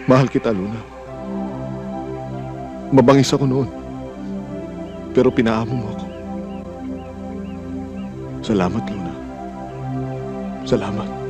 [SPEAKER 12] Mahal kita, Luna. Mabangis ako noon. Pero pinaamo mo ako. Salamat, Luna. Salamat.